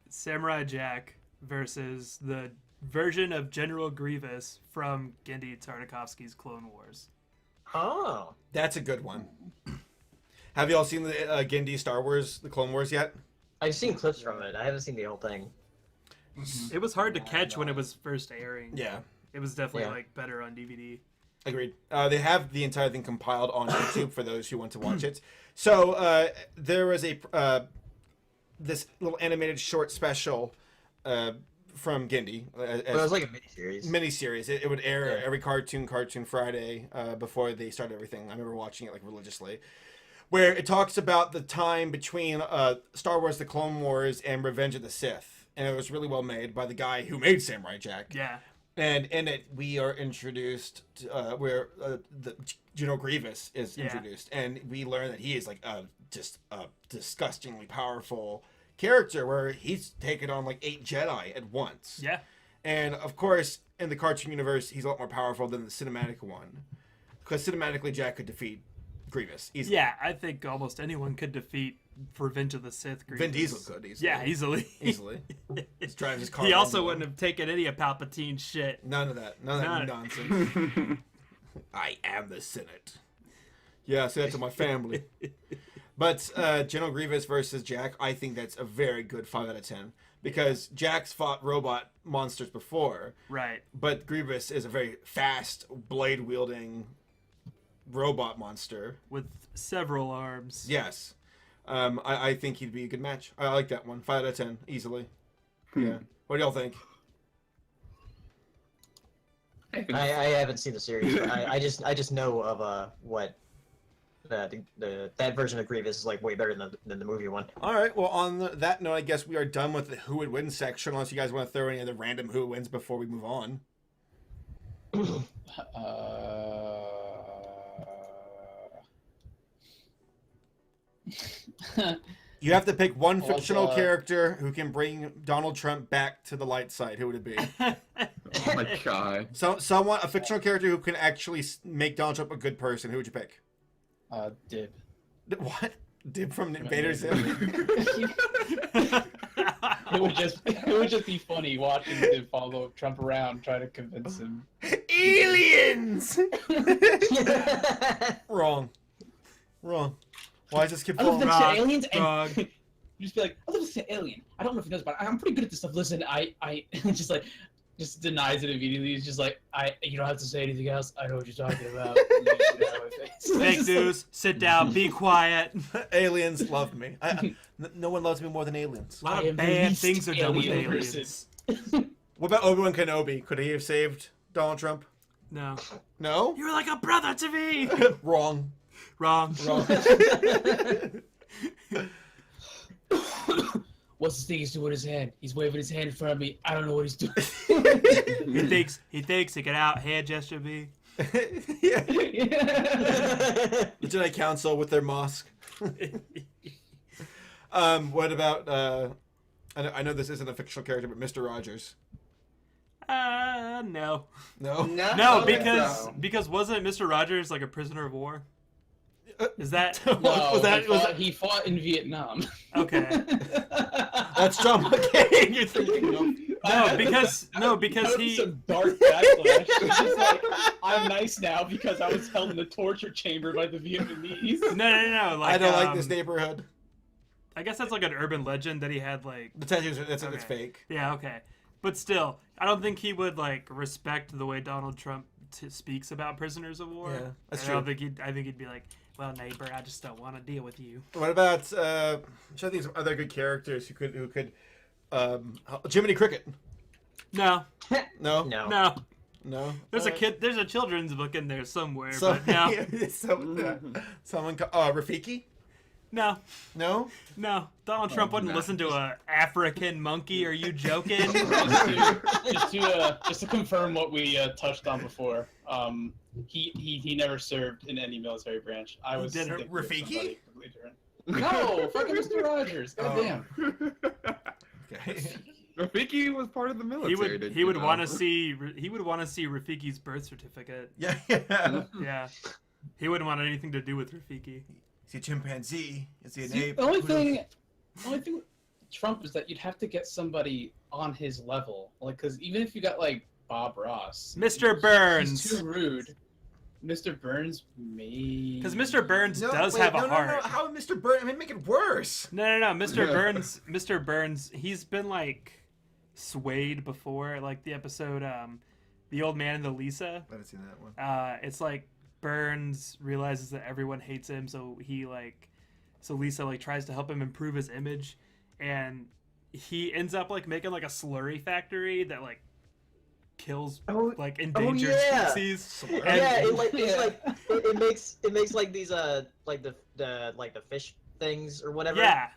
Samurai Jack versus the version of General Grievous from Genndy Tartakovsky's Clone Wars. Oh. That's a good one. Have you all seen the Genndy Star Wars, the Clone Wars yet? I've seen clips from it. I haven't seen the whole thing. It was hard to catch when it was first airing. Yeah, It was definitely Yeah. like better on DVD. agreed. They have the entire thing compiled on YouTube for those who want to watch it. So there was a this little animated short special from Genndy. But it was like a miniseries. Miniseries. It would air Yeah. every Cartoon Friday before they started everything. I remember watching it like religiously, where it talks about the time between Star Wars: The Clone Wars and Revenge of the Sith, and it was really well made by the guy who made Samurai Jack. Yeah. And in it, we are introduced to, where the General Grievous is introduced, and we learn that he is like just a disgustingly powerful character, where he's taken on like 8 Jedi at once. Yeah. And of course, in the cartoon universe, he's a lot more powerful than the cinematic one, because cinematically, Jack could defeat Grievous easily. Yeah, I think almost anyone could defeat Revenge of the Sith. Grievous. Vin Diesel could easily. Yeah, easily. Easily. Just drives his car. He around also the wouldn't world. have taken any of Palpatine's shit. None of that. None of that None. nonsense. I am the Senate. Yeah, say that to my family. But General Grievous versus Jack, I think that's a very good 5 out of 10. Because Jack's fought robot monsters before, Right. but Grievous is a very fast, blade-wielding robot monster. With several arms. Yes. I think he'd be a good match. I like that one. 5 out of 10, easily. Yeah. What do y'all think? I haven't seen the series. But I just know of what that version of Grievous is like way better than the movie one. All right. Well, on that note, I guess we are done with the who would win section. Unless you guys want to throw any other random who wins before we move on. You have to pick one fictional character who can bring Donald Trump back to the light side. Who would it be? Oh my god. Someone, a fictional character who can actually make Donald Trump a good person. Who would you pick? Dib. What? Dib from Invader Zim? It would just be funny watching Dib follow Trump around, trying to convince him. Aliens! Wrong. Why is this kid I love falling? to say aliens, and Wrong. you just be like, I love to say alien. I don't know if he knows, but I'm pretty good at this stuff. Listen, I just denies it immediately. He's just like, you don't have to say anything else. I know what you're talking about. And you just get out of my face. Fake news. Sit down. Be quiet. Aliens love me. No one loves me more than aliens. A lot I of am the bad least things are done with alien aliens. What about Obi-Wan Kenobi? Could he have saved Donald Trump? No. No? You're like a brother to me. Wrong. Wrong. What's this thing he's doing with his hand? He's waving his hand in front of me. I don't know what he's doing. He thinks he can out hand gesture me. Yeah. The Jedi Council with their mosque. What about I know this isn't a fictional character, but Mr. Rogers. No. No? No, because wasn't Mr. Rogers like a prisoner of war? Is that No, he fought in Vietnam. okay? That's John McCain you're thinking of. Because he some dark backlash. It's just like, I'm nice now because I was held in the torture chamber by the Vietnamese. no. Like, I don't like this neighborhood. I guess that's like an urban legend that he had like. The tattoos, it's Okay. fake. Yeah, okay. But still, I don't think he would like respect the way Donald Trump speaks about prisoners of war. Yeah, that's I don't true. think I think he'd be like, "Well, neighbor, I just don't want to deal with you." What about I'm trying to think of some other good characters who could Jiminy Cricket. No. No? No. No. There's there's a children's book in there somewhere, So, but no. Someone Rafiki? No. No? No. Donald Trump wouldn't no. listen to a African monkey. Are you joking? just to confirm what we touched on before, he never served in any military branch. I was didn't? thinking of Rafiki? somebody completely different. No, fucking Mr. Rogers. Goddamn. Okay. Rafiki was part of the military. he would want to see Rafiki's birth certificate. Yeah. Yeah. He wouldn't want anything to do with Rafiki. Is he a chimpanzee? Is he an See, ape? the only Who knows? thing with Trump is that you'd have to get somebody on his level. Like, because even if you got like Bob Ross, Mr. Burns. he's too rude. Mr. Burns, maybe. Because Mr. Burns does wait, have a no, heart. No. How would Mr. Burns? I mean, make it worse. No. Mr. Burns, he's been like swayed before, like the episode, The Old Man and the Lisa. I haven't seen that one. It's like Burns realizes that everyone hates him, so Lisa like tries to help him improve his image, and he ends up like making like a slurry factory that like kills like endangered species. Yeah, it makes like these like the fish things or whatever. Yeah.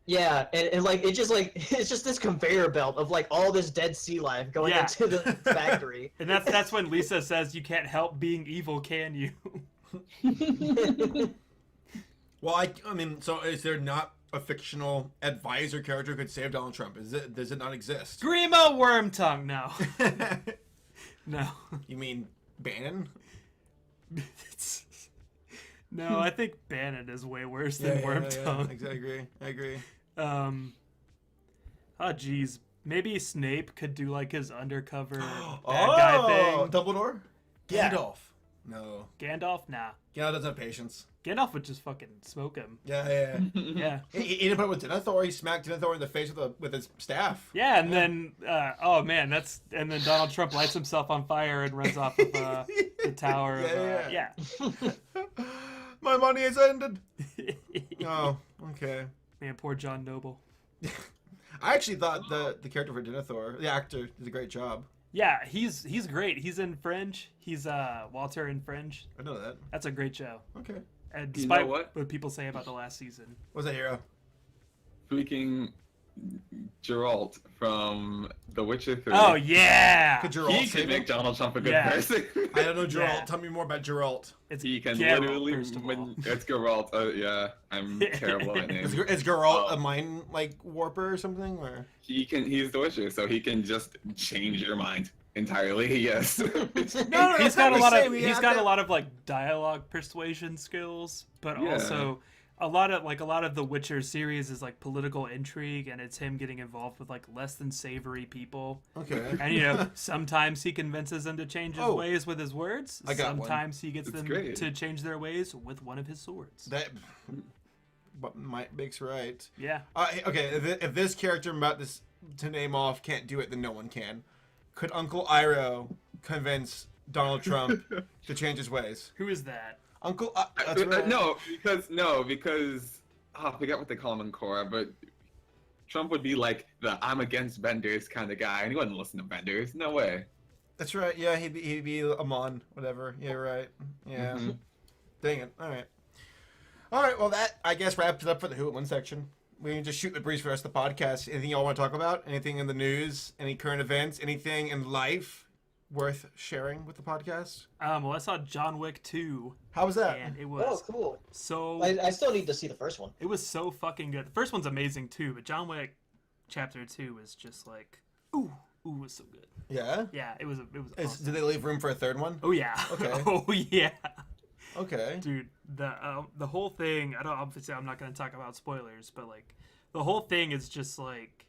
Yeah, and like it's just this conveyor belt of like all this dead sea life going Yeah. into the factory. And that's when Lisa says, "You can't help being evil, can you?" Well, I mean, so is there not a fictional advisor character who could save Donald Trump? Does it not exist? Grima Wormtongue, no. No. You mean Bannon? No, I think Bannon is way worse than Wormtongue. I agree. Oh, geez. Maybe Snape could do like his undercover bad guy thing. Dumbledore? Yeah. Gandalf? No. Gandalf? Nah. Gandalf doesn't have patience. Gandalf would just fucking smoke him. Yeah. Yeah. He didn't put it with Denethor. He smacked Denethor in the face with his staff. Yeah, and then, oh man, and then Donald Trump lights himself on fire and runs off of the tower. Yeah. My money has ended. Oh, okay. Man, poor John Noble. I actually thought the character for Denethor, the actor, did a great job. Yeah, he's great. He's in Fringe. He's Walter in Fringe. I know that. That's a great show. Okay. And You despite know what people say about the last season. What's that, hero? Freaking Geralt from The Witcher 3. Oh yeah. Could Geralt He save could make him? Donald Trump a good Yeah. person. I don't know Geralt. Yeah. Tell me more about Geralt. It's He can Geralt, literally first of all. it's Geralt. Yeah, I'm terrible at names. Is Geralt a mind warper or something? Or He's the Witcher, so he can just change your mind entirely. Yes. no, He's that's got not a lot the of same. he's got a lot of like dialogue persuasion skills, but Yeah. also a lot of the Witcher series is like political intrigue, and it's him getting involved with like less than savory people. Okay. And sometimes he convinces them to change his ways with his words. I got one. Sometimes he gets It's them great. to change their ways with one of his swords. That what might makes right. Yeah. Okay, if this character I'm about to name off can't do it, then no one can. Could Uncle Iroh convince Donald Trump to change his ways? Who is that? Uncle, that's right. No, because I forget what they call him in Korra, but Trump would be like the I'm against benders kind of guy, and he wouldn't listen to benders. No way. That's right. Yeah, he'd be Amon, whatever. Yeah, right. Yeah. Mhm. Dang it. All right. Well, that I guess wraps it up for the Who at One section. We can just shoot the breeze for the rest of the podcast. Anything y'all want to talk about? Anything in the news? Any current events? Anything in life worth sharing with the podcast? Well, I saw John Wick 2, How was that? and it Oh, was cool. so I still need to see the first one. it was so fucking good. The first one's amazing too, but John Wick Chapter 2 was just like ooh, it was so good. Yeah. Yeah, it was awesome. Did they leave room for a third one? Oh yeah. Okay. Oh yeah. Okay. Dude, the whole thing, obviously I'm not going to talk about spoilers, but like the whole thing is just like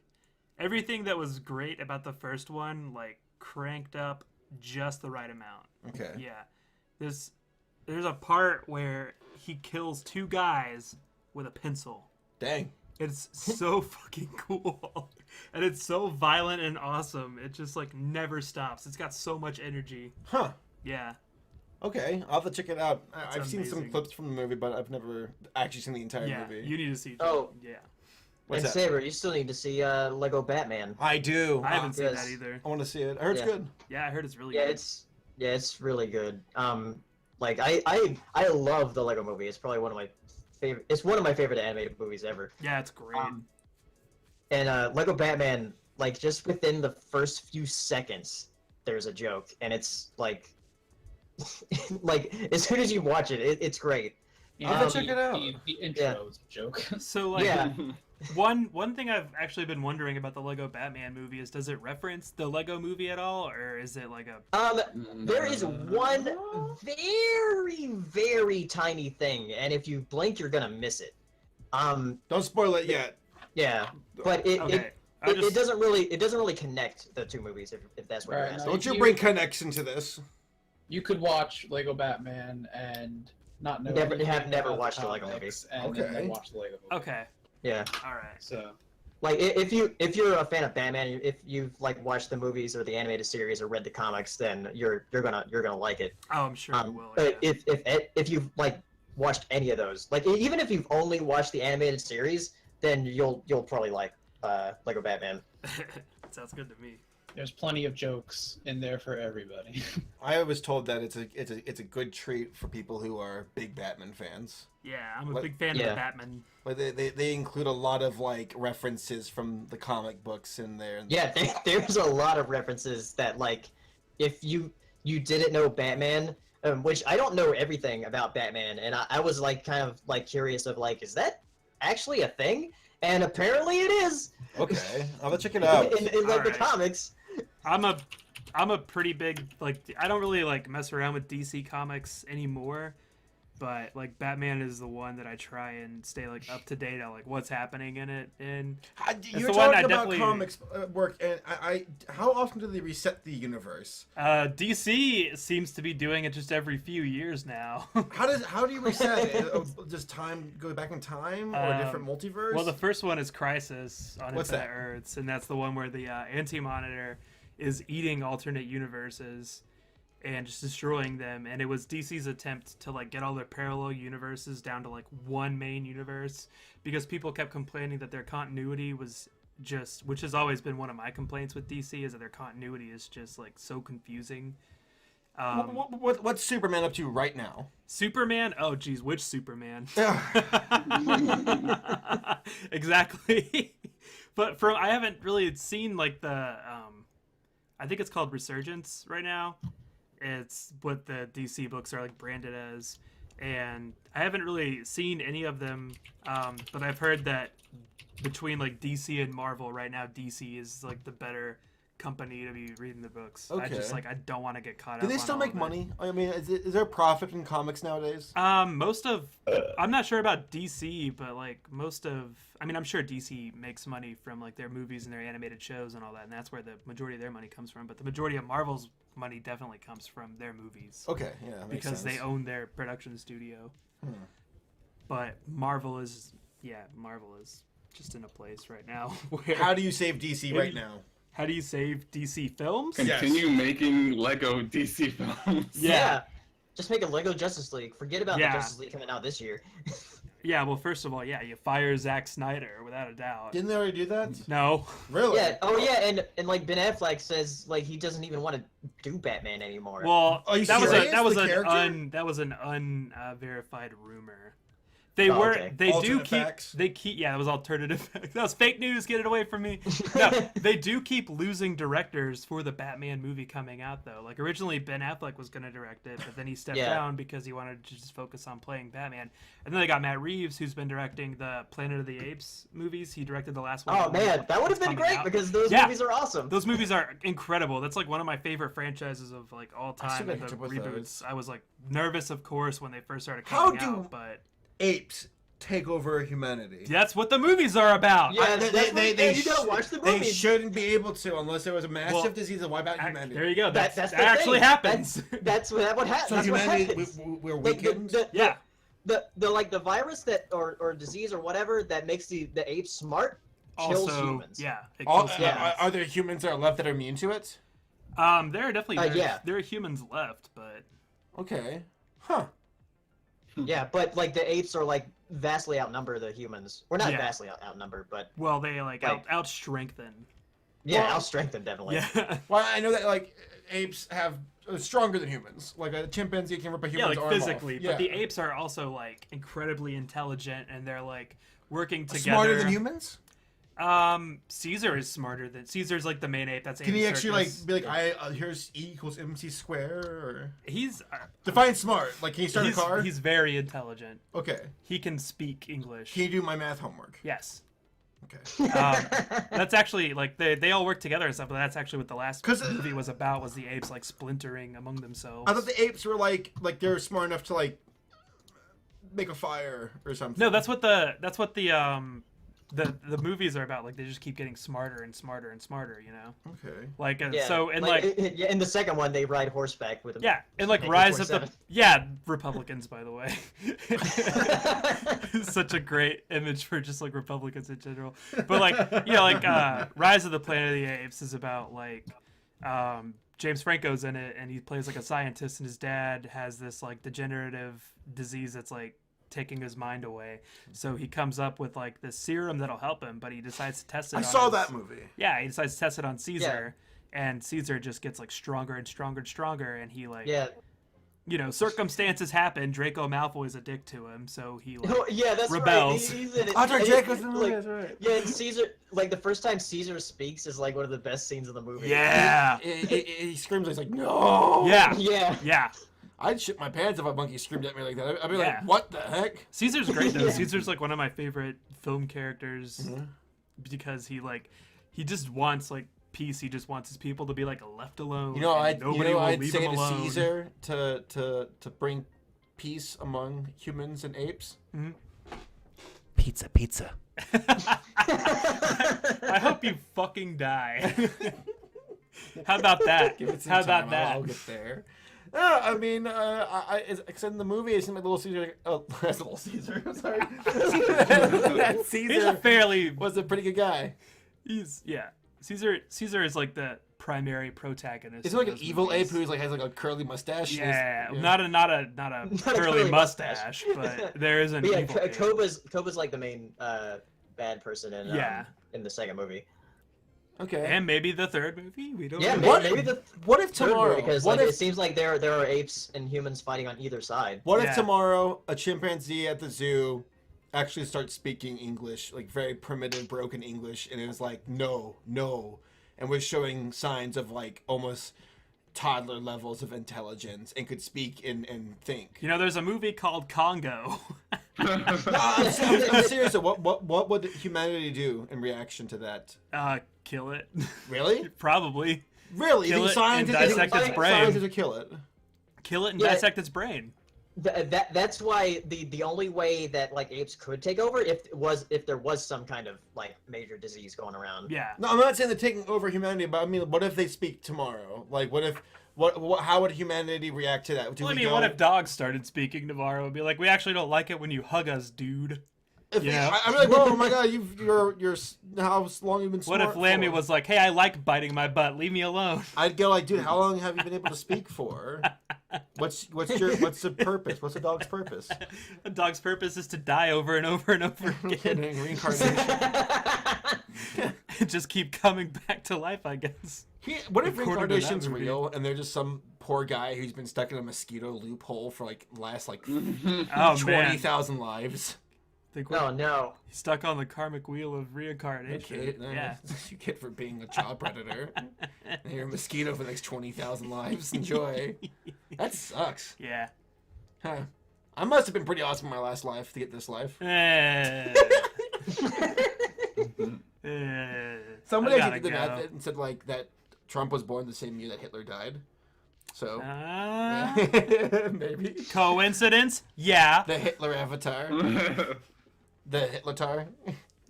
everything that was great about the first one like cranked up just the right amount. Okay. Yeah. There's a part where he kills two guys with a pencil. Dang. It's so fucking cool. And it's so violent and awesome. It just like never stops. It's got so much energy. Huh. Yeah. Okay, I'll have to check it out. I've seen some amazing. clips from the movie, but I've never actually seen the entire Yeah. movie. You need to see. Oh. Yeah. What's And that? Saber, you still need to see Lego Batman. I do. I haven't seen yes. that either. I want to see it. I heard it's Yeah. good. Yeah, I heard it's really Yeah, good. it's really good. Like I love the Lego Movie. It's probably one of my favorite. It's one of my favorite animated movies ever. Yeah, it's great. And Lego Batman, like just within the first few seconds, there's a joke, and it's like, like as soon as you watch it, it's great. I'll check it out. The intro is a joke. So like Yeah. one thing I've actually been wondering about the Lego Batman movie is does it reference the Lego movie at all, or is it like a There is one very, very tiny thing, and if you blink, you're gonna miss it. Don't spoil it yet. Yeah, but okay? it doesn't really connect the two movies if that's what you're Right, asking. Don't you you- bring connection to this. You could watch Lego Batman and not know. Never- anything have never about the watched the Lego comics, and then Okay. watch the Lego movie. Okay. Yeah, All right. So like if you're a fan of Batman, if you've like watched the movies or the animated series or read the comics, then you're gonna like it. Oh, I'm sure you will. But Yeah. if you've like watched any of those, like even if you've only watched the animated series, then you'll probably like Lego Batman. Sounds good to me. there's plenty of jokes in there for everybody. I was told that it's a good treat for people who are big Batman fans. Yeah, I'm a What- big fan of Yeah. the Batman. Like they include a lot of like references from the comic books in there. Yeah, there's a lot of references that like if you didn't know Batman, which I don't know everything about Batman, and I was like kind of like curious of like, is that actually a thing? And apparently it is. Okay, I'll check it out. in like the Alright. comics. I'm a pretty big like I don't really like mess around with DC comics anymore. but like Batman is the one that I try and stay like up to date on like what's happening in it. And You're the one talking I about definitely- comics work, and how often do they reset the universe? DC seems to be doing it just every few years now. How do you reset it? Does time go back in time, or a different multiverse? Well, the first one is Crisis on What's Infinite that? Earths, and that's the one where the Anti-Monitor is eating alternate universes and just destroying them. And it was DC's attempt to like get all their parallel universes down to like one main universe, because people kept complaining that their continuity was just, which has always been one of my complaints with DC, is that their continuity is just like so confusing. What's Superman up to right now? Superman? Oh, geez, which Superman? Exactly. But I haven't really seen like the I think it's called Resurgence right now. It's what the DC books are like branded as, and I haven't really seen any of them. But I've heard that between like DC and Marvel right now, DC is like the better company to be reading the books. I just Okay. I don't want to get caught up. Do they on still all make of it. money? I mean, is there profit in comics nowadays? Most of, I'm not sure about DC, but like most of, I mean, I'm sure DC makes money from like their movies and their animated shows and all that, and that's where the majority of their money comes from. But the majority of Marvel's money definitely comes from their movies, Okay, yeah, that makes because sense. they own their production studio. But Marvel is just in a place right now where How do you save DC right now? how do you save DC films? Continue making Lego DC films. Yeah. Just make a Lego Justice League. Forget about Yeah. the Justice League coming out this year. Yeah, well, first of all, yeah, you fire Zack Snyder without a doubt. Didn't they already do that? No. Really? Yeah. Oh yeah, and like Ben Affleck says like he doesn't even want to do Batman anymore. Well, Are you that was serious? that was The an character? unverified rumor. They Oh, were okay. they do Alternate keep facts? they keep yeah, that was alternative facts. That was fake news. Get it away from me. No, they do keep losing directors for the Batman movie coming out though. Like originally Ben Affleck was going to direct it, but then he stepped Yeah. down because he wanted to just focus on playing Batman. And then they got Matt Reeves, who's been directing the Planet of the Apes movies. He directed the last one. Oh man, that would have that's been coming great out. because those Yeah. movies are awesome. Those movies are incredible. That's like one of my favorite franchises of like all still time. gotta The catch up with reboots. those. I was like nervous, of course, when they first started How coming do- out, but Apes take over humanity. that's what the movies are about. Yeah, you gotta watch the They movies. shouldn't be able to unless there was a massive Well, disease that wipe out humanity. There you go. That's, That's that the actually thing. happens. That's what So that's what humanity, happens. we're Like, weakened. Yeah. The like the virus that or disease or whatever that makes the apes smart kills Also, humans. yeah. It All, kills yeah. humans. Are there humans that are left that are immune to it? There are definitely yeah. there are humans left, but Okay. Huh. Yeah, but like the apes are like vastly outnumber the humans. We're not Yeah. vastly outnumbered, but well, they like Like- out strengthen. yeah, Well, I'll strengthen definitely. Yeah. Well, I know that like apes have stronger than humans. Like a chimpanzee can rip a Yeah, human's like arm physically, off. but the apes are also like incredibly intelligent, and they're like working together. Smarter than humans? Caesar is smarter than Caesar's like the main ape. That's Can Andy he actually Serkis. like be like here's E equals MC square or He's define smart? Like can you start a car? he's very intelligent. Okay. He can speak English. Can you do my math homework? Yes. Okay. That's actually like they all work together and stuff, but that's actually what the last 'Cause, movie was about, was the apes like splintering among themselves. I thought the apes were like they're smart enough to like make a fire or something. No, that's what the movies are about. Like they just keep getting smarter and smarter and smarter, you know? Okay. Like Yeah, so and like yeah, in the second one they ride horseback with them. yeah, and like AK-47. Rise of the Republicans, by the way. Such a great image for just like Republicans in general. But like Rise of the Planet of the Apes is about like James Franco's in it, and he plays like a scientist, and his dad has this like degenerative disease that's like taking his mind away. So he comes up with like this serum that'll help him, but he decides to test it. I on saw his- that movie. Yeah, he decides to test it on Caesar, and Caesar just gets like stronger and stronger and stronger, and he like Yeah. you know, circumstances happen. Draco Malfoy's a dick to him, so he like Oh, yeah, that's rebels. right. He's in it. Arthur And Jacobs in the movie, like, that's right. Yeah, and Caesar, like the first time Caesar speaks is like one of the best scenes of the movie. yeah, He screams. He's like, no. yeah, Yeah. yeah. I'd shit my pants if a monkey screamed at me like that. I'd be Yeah. like, what the heck? Caesar's great though. Yeah. Caesar's like one of my favorite film characters because he just wants like peace. He just wants his people to be like left alone. You know, and nobody will I'd leave say him to alone. Caesar to bring peace among humans and apes? Mhm. Pizza. I hope you fucking die. How about that? Give it some How about time, that? I'll get there. No, I mean, except in the movie, it seemed like Little Caesar. Oh, that's Little Caesar. I'm sorry. That Caesar He's a fairly. was a pretty good guy. Caesar is like the primary protagonist. Is he like of an those evil movies. ape who's like has like a curly mustache? Yeah, Yeah. not a a curly curly mustache, mustache. but there is an But yeah, evil ape. Koba's like the main bad person in Yeah. in the second movie. Okay. And maybe the third movie. We don't Yeah, know. What- maybe the What if third tomorrow? movie, because What like, if it seems like there are apes and humans fighting on either side. What if Yeah. tomorrow a chimpanzee at the zoo actually starts speaking English, like very primitive, broken English, and it was like, no, and was showing signs of like almost toddler levels of intelligence and could speak and think? You know, there's a movie called Congo. No, I'm serious. What would humanity do in reaction to that? Kill it. Really? Probably. Really? Kill You think it and scientists- dissect its brain. Scientists would kill it. Kill it and Yeah. dissect its brain. That's why the only way that like apes could take over if there was some kind of like major disease going around. Yeah. No, I'm not saying they're taking over humanity, but I mean, what if they speak tomorrow? Like, what how would humanity react to that? Do Well, I we mean, go- what if dogs started speaking tomorrow and be like, we actually don't like it when you hug us, dude? If Yeah. I'm like, well, oh my god, you're how long you've been What smart if Lammy for? was like, hey, I like biting my butt, leave me alone? I'd go like, dude, how long have you been able to speak for? What's the purpose? What's a dog's purpose? A dog's purpose is to die over and over and over again. Reincarnation. Just keep coming back to life, I guess. What if According to that reincarnation's movie. real and they're just some poor guy who's been stuck in a mosquito loophole for like last like Oh, man. 20,000 lives? Think we're Oh no. stuck on the karmic wheel of reincarnation. Okay, Yeah. you get for being a child predator. And you're a mosquito for the next 20,000 lives. Enjoy. That sucks. Yeah. Huh. I must have been pretty awesome in my last life to get this life. Somebody I actually did the gotta math go. and said like that Trump was born the same year that Hitler died. So Ah. maybe Coincidence? Yeah. the Hitler avatar, the Hitlertar,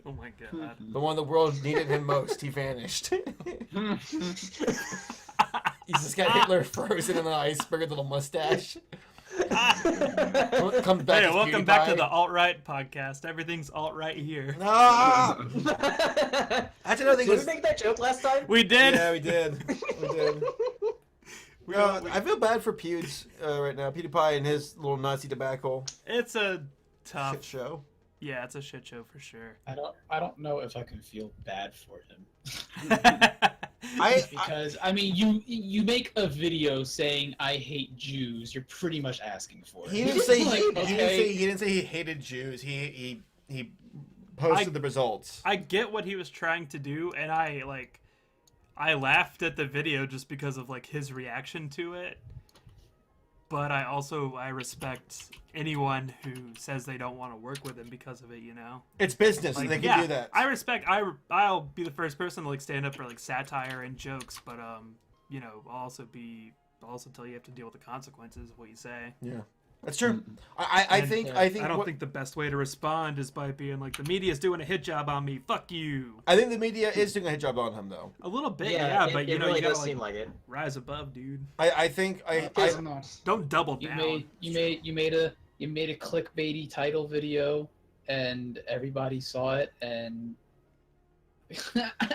Oh my god. the one the world needed him most. He vanished. He's just got Hitler frozen in an iceberg, little mustache. Comes back. Hey, as welcome back to PewDiePie. the alt-right podcast. Everything's alt-right here. Ah! That's another thing. Did we Was, make that joke last time? We did. yeah, we did. We did. We No, don't- I feel bad for Pewds right now. PewDiePie and his little Nazi debacle It's a tough. shit show. Yeah, it's a shit show for sure. I don't know if I can feel bad for him. I Because I mean, you make a video saying I hate Jews, you're pretty much asking for it. he didn't say Like, he didn't say he hated Jews. He posted the results. I get what he was trying to do, and I laughed at the video just because of like his reaction to it. But I respect anyone who says they don't want to work with him because of it, you know. It's business. Like, They can yeah, do that. I'll be the first person to like stand up for like satire and jokes, but you know, I'll also tell you have to deal with the consequences of what you say. Yeah, that's true. I think I don't think the best way to respond is by being like, the media's doing a hit job on me. Fuck you. I think the media is doing a hit job on him though. A little bit, Yeah, but you it know, really you gotta does like, seem like it. rise above, dude. I think Don't double You down. made a clickbaity title video, and everybody saw it, and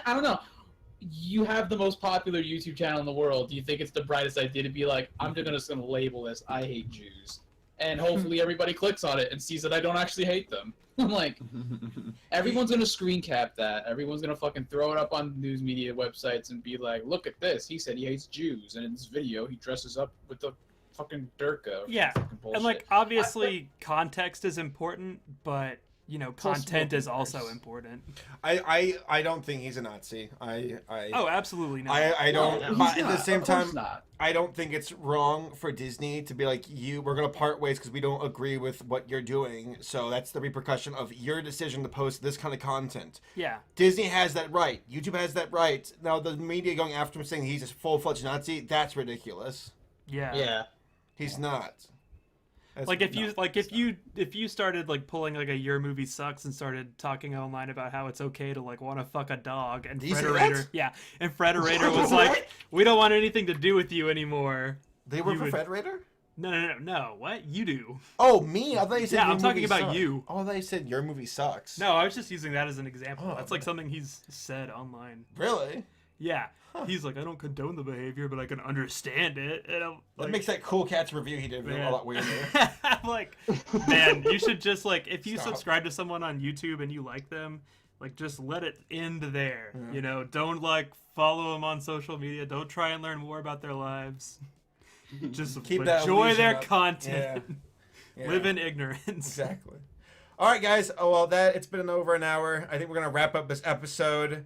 I don't know. You have the most popular YouTube channel in the world. Do you think it's the brightest idea to be like, I'm just gonna label this I hate Jews, and hopefully everybody clicks on it and sees that I don't actually hate them? I'm like, everyone's gonna screen cap that. Everyone's gonna fucking throw it up on news media websites and be like, look at this. He said he hates Jews, and in this video he dresses up with the fucking burqa. Yeah, Fucking bullshit. And like, obviously, context is important, but you know, also content is multiverse. also important. I don't think he's a Nazi. Oh, absolutely not. I don't. No, but He's at the not. same Of course time, not. I don't think it's wrong for Disney to be like, we're gonna part ways because we don't agree with what you're doing. So that's the repercussion of your decision to post this kind of content. Yeah. Disney has that right. YouTube has that right. Now the media going after him saying he's a full-fledged Nazi, that's ridiculous. Yeah. Yeah. He's not. That's Like if not- you started like pulling like a your movie sucks and started talking online about how it's okay to like want to fuck a dog, and Did you say Frederator, that? and Frederator was like, we don't want anything to do with you anymore. They work you for would- Federator? No. What you do? Oh, me? I thought you said Yeah, your I'm talking movie about sucks. you. Oh, I thought you said your movie sucks. No, I was just using that as an example. Oh, That's like man. something he's said online. Really? Yeah, Huh. he's like, I don't condone the behavior, but I can understand it. And I'm That like, makes that Cool Cats review he did a man. lot weirder. I'm like, man, you should just like, if you Stop. subscribe to someone on YouTube and you like them, like just let it end there. Yeah. You know, don't like follow them on social media. Don't try and learn more about their lives. Just Keep that enjoy illusion their up. content. Yeah. Live in ignorance. Exactly. All right, guys. Oh, well, it's been over an hour. I think we're gonna wrap up this episode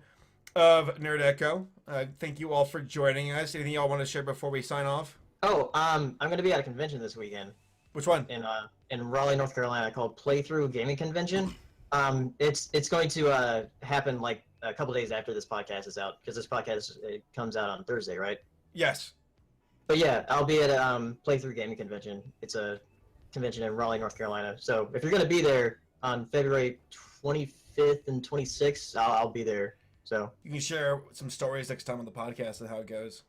of Nerd Echo. Thank you all for joining us. Anything y'all want to share before we sign off? Oh, I'm gonna be at a convention this weekend Which one? in Raleigh, North Carolina, called Playthrough Gaming Convention. It's going to happen like a couple days after this podcast is out, because this podcast it comes out on Thursday, right? Yes. But yeah, I'll be at a Playthrough Gaming Convention. It's a convention in Raleigh, North Carolina. So if you're gonna be there on February 25th and 26th, I'll be there. So You can share some stories next time on the podcast of how it goes.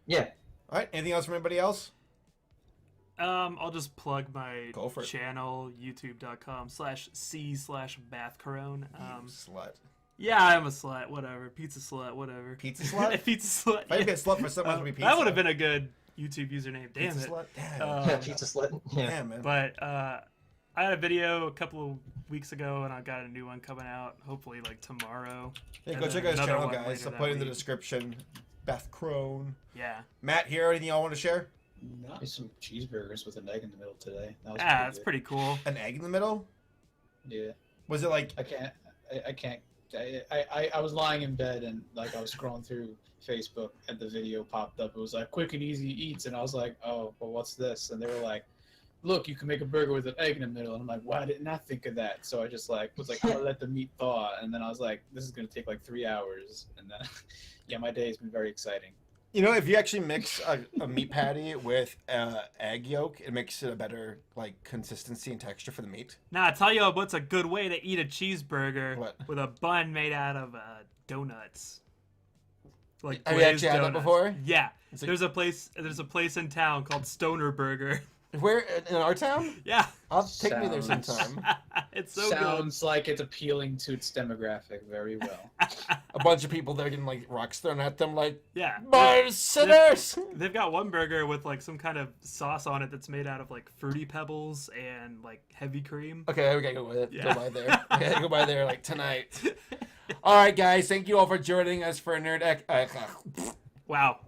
yeah. All right. Anything else from anybody else? I'll just plug my Go for it. channel, youtube.com/c/bathcorone. Slut. Yeah, I'm a slut, whatever. Pizza slut, whatever. Pizza slut? Pizza slut. If I yeah. get slut for someone, it would be pizza. That would have been a good YouTube username. Damn Pizza it. slut? Damn. Pizza slut. Yeah. Damn, man. But I had a video a couple of weeks ago, and I got a new one coming out, hopefully like tomorrow. Hey, and go then check out his another channel, one guys. later I'll that put it in the week. description. Beth Crone. Yeah. Matt, here, anything y'all want to share? Got me some cheeseburgers with an egg in the middle today. That was Yeah, it's good. pretty cool. An egg in the middle? Yeah, Was it like I can't. I was lying in bed and like I was scrolling through Facebook and the video popped up. It was like quick and easy eats, and I was like, oh, well, what's this? And they were like, look, you can make a burger with an egg in the middle. And I'm like, why didn't I think of that? So I just like was like, I'm gonna let the meat thaw, and then I was like, this is gonna take like 3 hours, and then yeah, my day has been very exciting. You know, if you actually mix a meat patty with egg yolk, it makes it a better like consistency and texture for the meat. Now, I tell you what's a good way to eat a cheeseburger What? with a bun made out of donuts. Like Have you glazed actually had that donuts. before? Yeah. It's like- There's a place in town called Stoner Burger. Where in our town? Yeah. I'll take me there Sounds- sometime. It's so Sounds like it's appealing to its demographic very well. good. A bunch of people there getting like rocks thrown at them, like Yeah. "Bars, sinners!" They've got one burger with like some kind of sauce on it that's made out of like fruity pebbles and like heavy cream. Okay, we gotta go with it. Yeah. Go by there. We gotta go by there like tonight. All right, guys. Thank you all for joining us for Nerd Wow.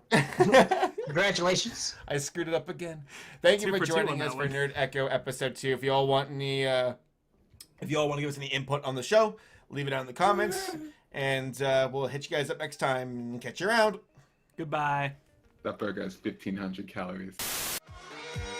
Congratulations. I screwed it up again. Thank you 2 for for 2 joining on us that for one. Nerd Echo episode 2. If y'all want any, if y'all want to give us any input on the show, leave it down in the comments, and we'll hit you guys up next time and catch you around. Goodbye. That burger has 1,500 calories.